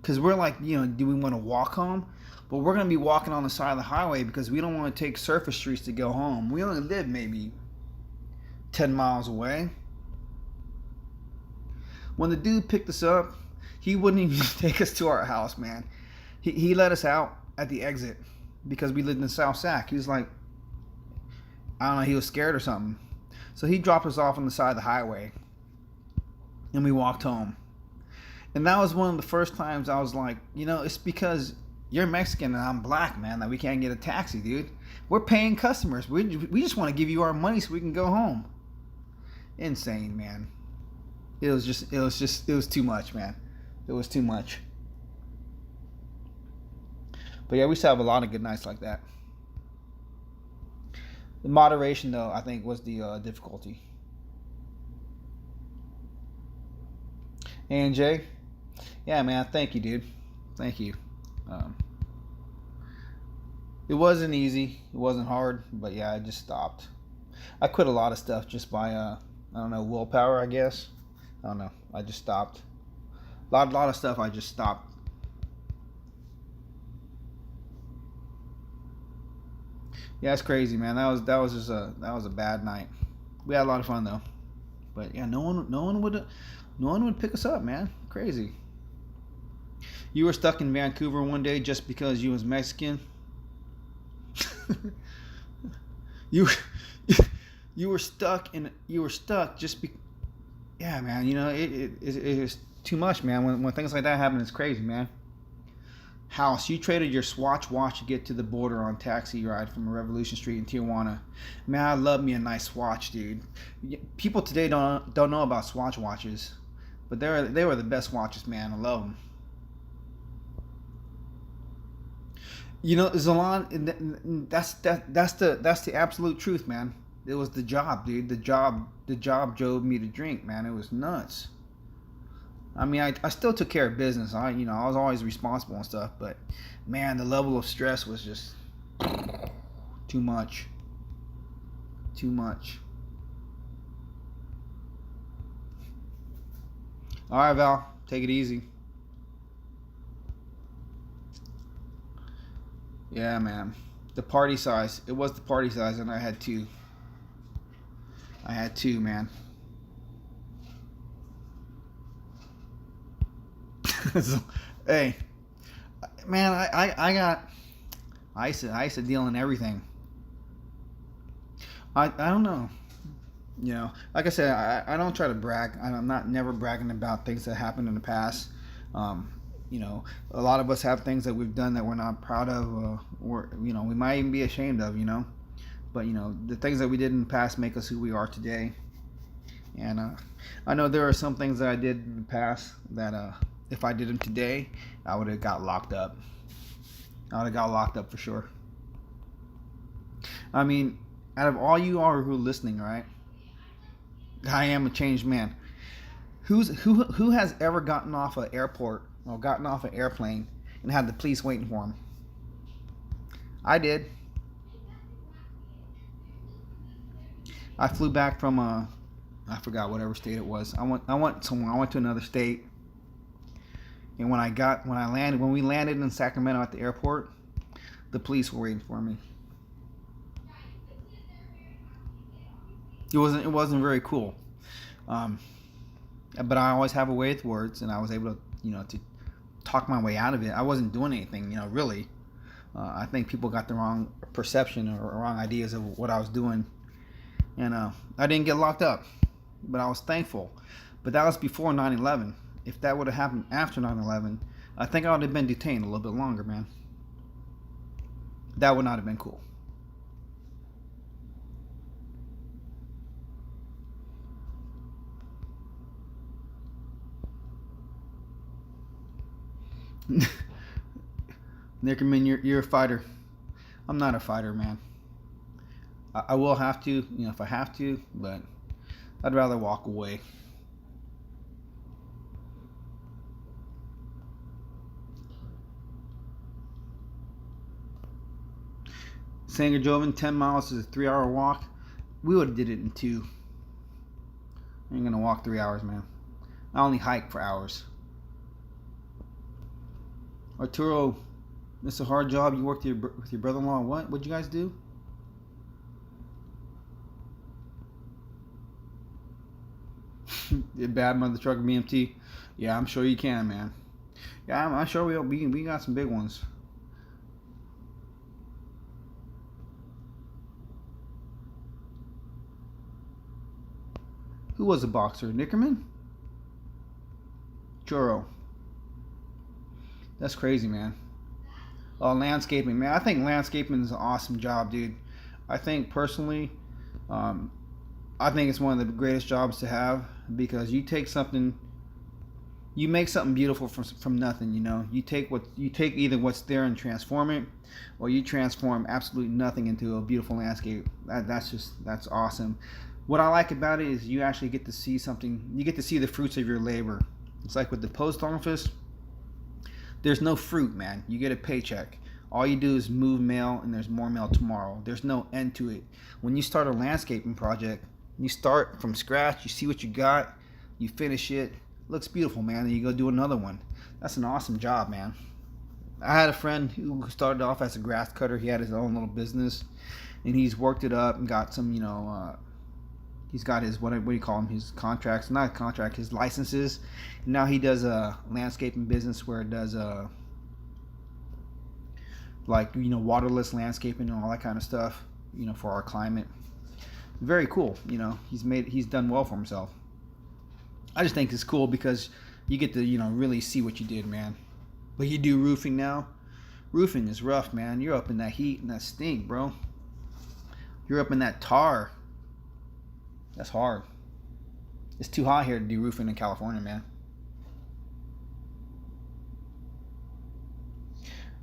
because we're like, do we want to walk home? But we're going to be walking on the side of the highway because we don't want to take surface streets to go home. We only live maybe 10 miles away. When the dude picked us up, he wouldn't even take us to our house, man. He let us out at the exit because we lived in South Sac. He was like, I don't know, he was scared or something. So he dropped us off on the side of the highway and we walked home. And that was one of the first times I was like, it's because you're Mexican and I'm black, man, that we can't get a taxi, dude. We're paying customers. We just want to give you our money so we can go home. Insane, man. It was too much, man. It was too much. But yeah, we used to have a lot of good nights like that. The moderation, though, I think was the difficulty. And Jay, yeah, man, thank you, dude. Thank you. It wasn't easy. It wasn't hard, but yeah, I just stopped. I quit a lot of stuff just by I don't know, willpower, I guess. I don't know. I just stopped. A lot of stuff I just stopped. Yeah, it's crazy, man. That was a bad night. We had a lot of fun though. But yeah, no one would pick us up, man. Crazy. You were stuck in Vancouver one day just because you was Mexican. you were stuck just because. Yeah, man. It was too much, man. When things like that happen, it's crazy, man. House, you traded your Swatch watch to get to the border on taxi ride from Revolution Street in Tijuana. Man, I love me a nice Swatch, dude. People today don't know about Swatch watches, but they were the best watches, man. I love them. Zalon, that's the absolute truth, man. It was the job, dude. The job drove me to drink, man. It was nuts. I mean, I still took care of business. I was always responsible and stuff, but man, the level of stress was just Too much. Too much. All right, Val. Take it easy. Yeah, man. The party size. It was the party size, and I had two. I had two, man. So, hey, man, I used to deal in everything. I don't know. You know, like I said, I don't try to brag. I'm not never bragging about things that happened in the past. Um, you know, a lot of us have things that we've done that we're not proud of, or you know, we might even be ashamed of. You know, but you know, the things that we did in the past make us who we are today. And I know there are some things that I did in the past that if I did them today, I would have got locked up. I would have got locked up for sure. I mean, out of all you are who are listening, right? I am a changed man. Who has ever gotten off an airport or gotten off an airplane and had the police waiting for him? I did. I flew back from I forgot whatever state it was. I went somewhere. I went to another state. And when we landed in Sacramento at the airport, the police were waiting for me. It wasn't very cool. But I always have a way with words, and I was able to, you know, to talk my way out of it. I wasn't doing anything, you know, really. I think people got the wrong perception or wrong ideas of what I was doing. And I didn't get locked up, but I was thankful. But that was before 9/11. If that would have happened after 9/11, I think I would have been detained a little bit longer, man. That would not have been cool. Nickerman, you're a fighter. I'm not a fighter, man. I will have to, you know, if I have to, but I'd rather walk away. Sanger Joven, 10 miles is a 3-hour walk. We would have did it in 2. I ain't gonna walk 3 hours, man. I only hike for hours. Arturo, it's a hard job. You worked with your brother-in-law. What'd you guys do? Bad mother truck BMT. Yeah, I'm sure you can, man. Yeah, I'm sure we got some big ones. Who was a boxer? Nickerman? Churro. That's crazy, man. Landscaping, man. I think landscaping is an awesome job, dude. I think personally, I think it's one of the greatest jobs to have because you make something beautiful from nothing. You know, you take either what's there and transform it, or you transform absolutely nothing into a beautiful landscape. That's awesome. What I like about it is you actually get to see something. You get to see the fruits of your labor. It's like with the post office. There's no fruit, man. You get a paycheck. All you do is move mail, and there's more mail tomorrow. There's no end to it. When you start a landscaping project, you start from scratch. You see what you got. You finish it. Looks beautiful, man. And you go do another one. That's an awesome job, man. I had a friend who started off as a grass cutter. He had his own little business, and he's worked it up and got some, you know, he's got his, what do you call them, his contracts, not contract, his licenses. And now he does a landscaping business where it does like, you know, waterless landscaping and all that kind of stuff, you know, for our climate. Very cool. You know, he's done well for himself. I just think it's cool because you get to, you know, really see what you did, man. But you do roofing now. Roofing is rough, man. You're up in that heat and that stink, bro. You're up in that tar. That's hard. It's too hot here to do roofing in California, man.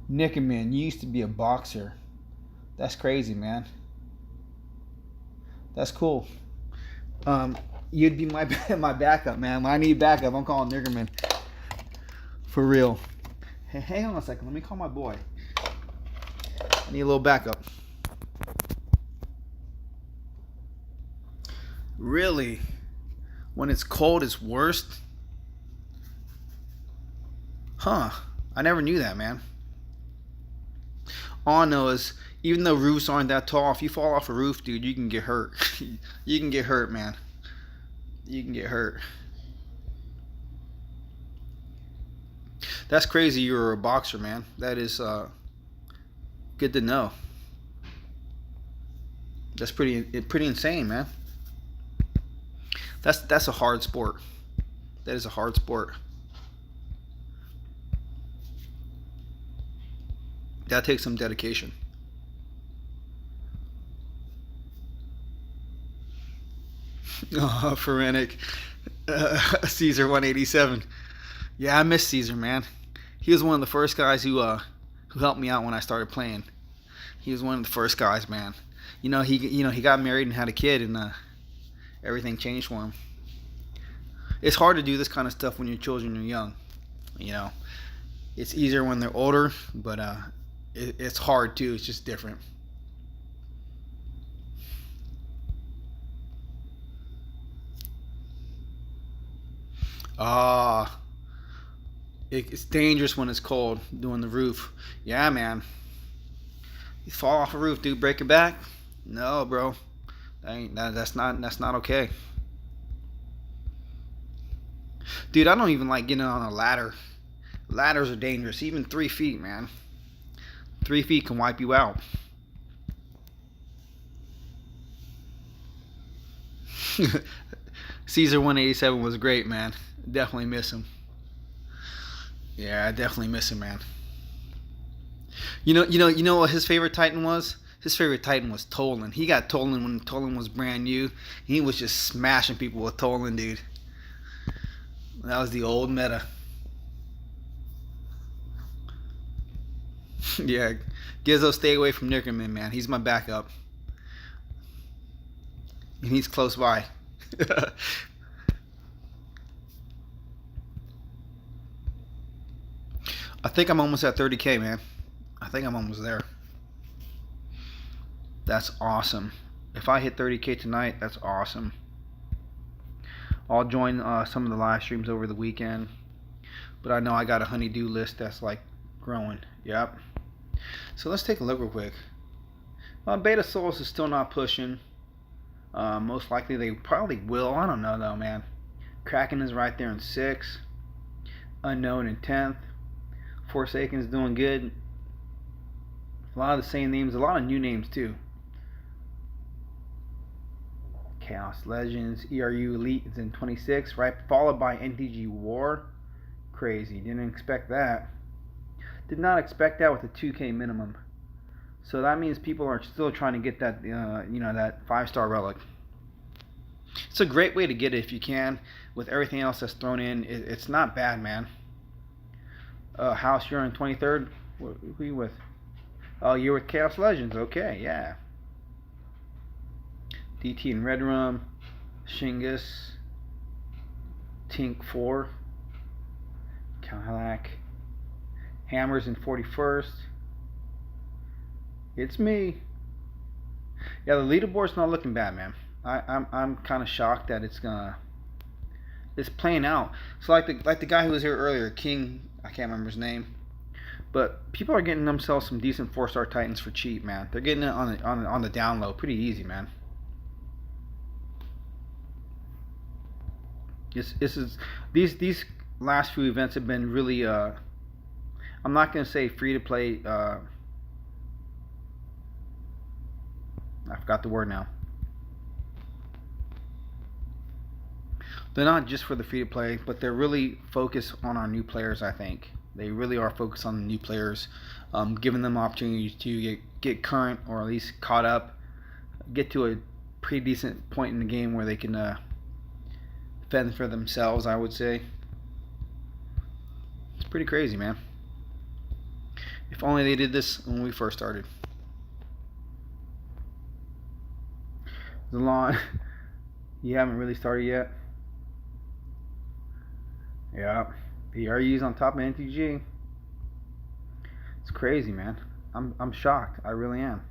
Nickerman, you used to be a boxer. That's crazy, man. That's cool. You'd be my backup, man. When I need backup, I'm calling Nickerman. For real. Hey, hang on a second. Let me call my boy. I need a little backup. Really? When it's cold, it's worst? Huh. I never knew that, man. All I know is, even though roofs aren't that tall, if you fall off a roof, dude, you can get hurt. You can get hurt, man. You can get hurt. That's crazy. You're a boxer, man. That is good to know. That's pretty insane, man. That's a hard sport. That is a hard sport. That takes some dedication. Oh, Relic. Caesar 187. Yeah, I miss Caesar, man. He was one of the first guys who helped me out when I started playing. He was one of the first guys, man. He got married and had a kid, and everything changed for him. It's hard to do this kind of stuff when your children are young. You know, it's easier when they're older, but it's hard too. It's just different. Ah, it's dangerous when it's cold doing the roof. Yeah, man. You fall off a roof, dude. Break your back? No, bro. That's not okay. Dude, I don't even like getting on a ladder. Ladders are dangerous. Even 3 feet, man. 3 feet can wipe you out. Caesar 187 was great, man. Definitely miss him. Yeah, I definitely miss him, man. You know what his favorite Titan was? His favorite Titan was Tolan. He got Tolan when Tolan was brand new. He was just smashing people with Tolan, dude. That was the old meta. Yeah, Gizzo, stay away from Nickerman, man. He's my backup. And he's close by. I think I'm almost at 30K, man. I think I'm almost there. That's awesome. If I hit 30K tonight, that's awesome. I'll join some of the live streams over the weekend. But I know I got a honeydew list that's like growing. Yep. So let's take a look real quick. Beta Souls is still not pushing. Most likely they probably will. I don't know though, man. Kraken is right there in 6th. Unknown in 10th. Forsaken is doing good. A lot of the same names. A lot of new names too. Chaos Legends. ERU Elite is in 26th. Right, followed by NTG War. Crazy. Didn't expect that. Did not expect that with a 2K minimum. So that means people are still trying to get that, that 5-star relic. It's a great way to get it if you can. With everything else that's thrown in, it's not bad, man. House, you're in 23rd. Who are you with? Oh, you're with Chaos Legends. Okay, yeah. DT in Red Room. Shingus. Tink 4. Kalak. Hammers in 41st. It's me. Yeah, the leaderboard's not looking bad, man. I'm kind of shocked that it's playing out. So like the guy who was here earlier, King, I can't remember his name, but people are getting themselves some decent 4-star Titans for cheap, man. They're getting it on the down low, pretty easy, man. These last few events have been really I'm not gonna say free to play. I forgot the word now. They're not just for the free to play, but they're really focused on our new players. I think they really are focused on the new players, giving them opportunities to get current or at least caught up, get to a pretty decent point in the game where they can fend for themselves. I would say it's pretty crazy, man. If only they did this when we first started. Zalon, you haven't really started yet. Yeah, the RU's on top of NTG. It's crazy, man. I'm shocked. I really am.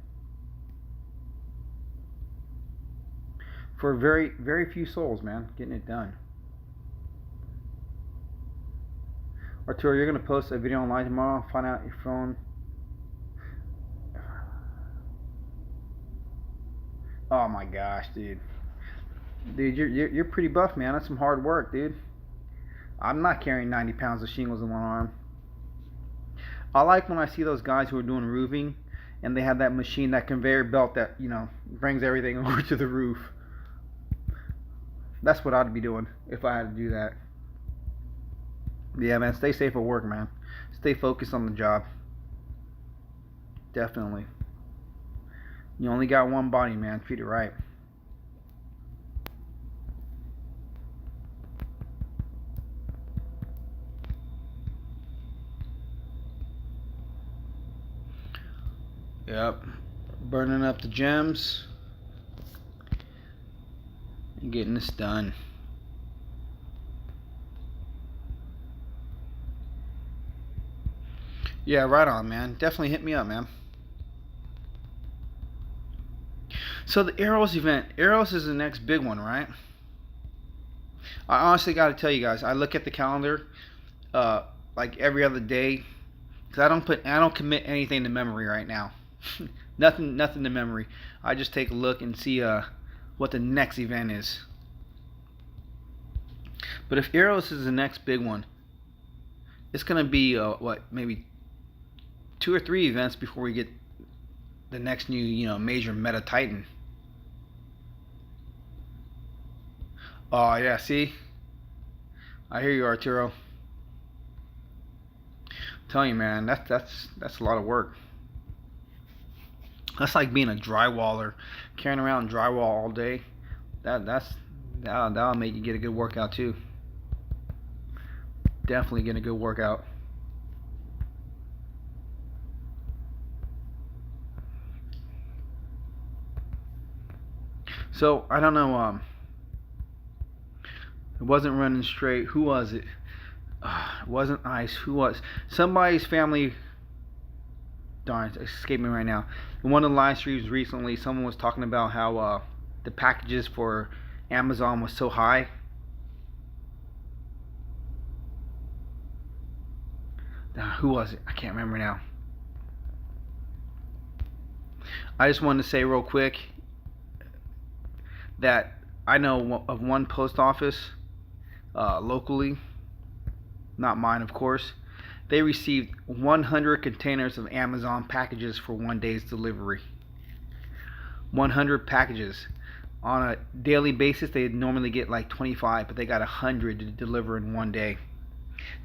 for very, very few souls, man, getting it done. Arturo, you're gonna post a video online tomorrow. Find out your phone. Oh my gosh, dude. Dude, you're pretty buff, man. That's some hard work, dude. I'm not carrying 90 pounds of shingles in one arm. I like when I see those guys who are doing roofing and they have that machine, that conveyor belt that, you know, brings everything over to the roof. That's what I'd be doing if I had to do that. Yeah, man, stay safe at work, man. Stay focused on the job. Definitely. You only got one body, man. Treat it right. Yep. Burning up the gems and getting this done. Yeah, right on, man. Definitely hit me up, man. So the Arrows event. Arrows is the next big one, right? I honestly got to tell you guys, I look at the calendar like every other day, because I don't commit anything to memory right now. nothing to memory. I just take a look and see what the next event is. But if Arrows is the next big one, it's gonna be what, maybe 2 or 3 events before we get the next new, you know, major meta titan. Oh yeah, see, I hear you, Arturo. I'm telling you, man, that's a lot of work. That's like being a drywaller, carrying around drywall all day. That'll make you get a good workout too. Definitely get a good workout. So I don't know. It wasn't running straight. Who was it? It wasn't Ice. Who was? Somebody's family. Darn, it's escaping me right now. In one of the live streams recently, someone was talking about how the packages for Amazon was so high. Who was it? I can't remember now. I just wanted to say real quick that I know of one post office locally, not mine of course. They received 100 containers of Amazon packages for one day's delivery. 100 packages. On a daily basis, they normally get like 25, but they got 100 to deliver in one day.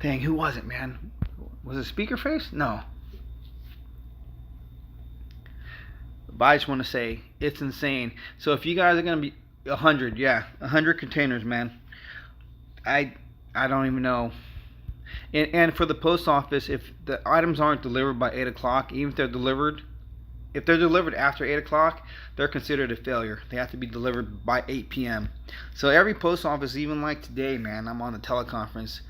Dang, who was it, man? Was it Speakerface? No. But I just want to say, it's insane. So if you guys are going to be 100, yeah, 100 containers, man. I don't even know. And for the post office, if the items aren't delivered by 8 o'clock, even if they're delivered after 8 o'clock, they're considered a failure. They have to be delivered by 8 p.m. So every post office, even like today, man, I'm on a teleconference,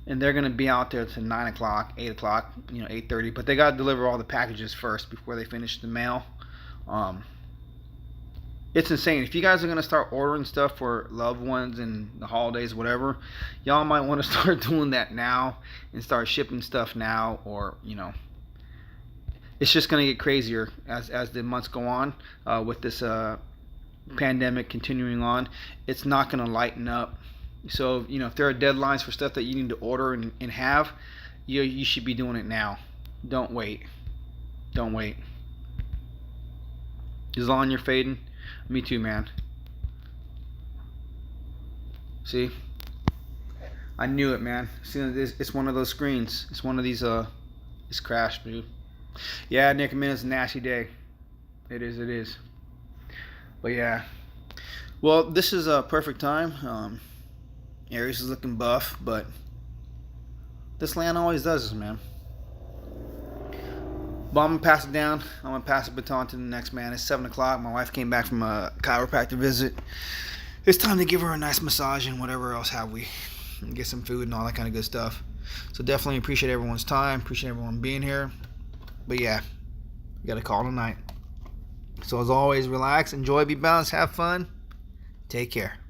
and they're going to be out there to 9 o'clock, 8 o'clock, 8:30. But they got to deliver all the packages first before they finish the mail. It's insane. If you guys are going to start ordering stuff for loved ones and the holidays, whatever, y'all might want to start doing that now and start shipping stuff now, or, it's just going to get crazier as the months go on with this pandemic continuing on. It's not going to lighten up. So, if there are deadlines for stuff that you need to order and have, you should be doing it now. Don't wait. Don't wait. Is on you're fading? Me too, man. See? I knew it, man. See, it's one of those screens. It's one of these, it's crashed, dude. Yeah, Nick, it's a nasty day. It is. But yeah. Well, this is a perfect time. Aries is looking buff, but this land always does this, man. But I'm going to pass it down. I'm going to pass the baton to the next man. It's 7 o'clock. My wife came back from a chiropractor visit. It's time to give her a nice massage and whatever else have we. And get some food and all that kind of good stuff. So definitely appreciate everyone's time. Appreciate everyone being here. But yeah, we got to call tonight. So as always, relax, enjoy, be balanced, have fun. Take care.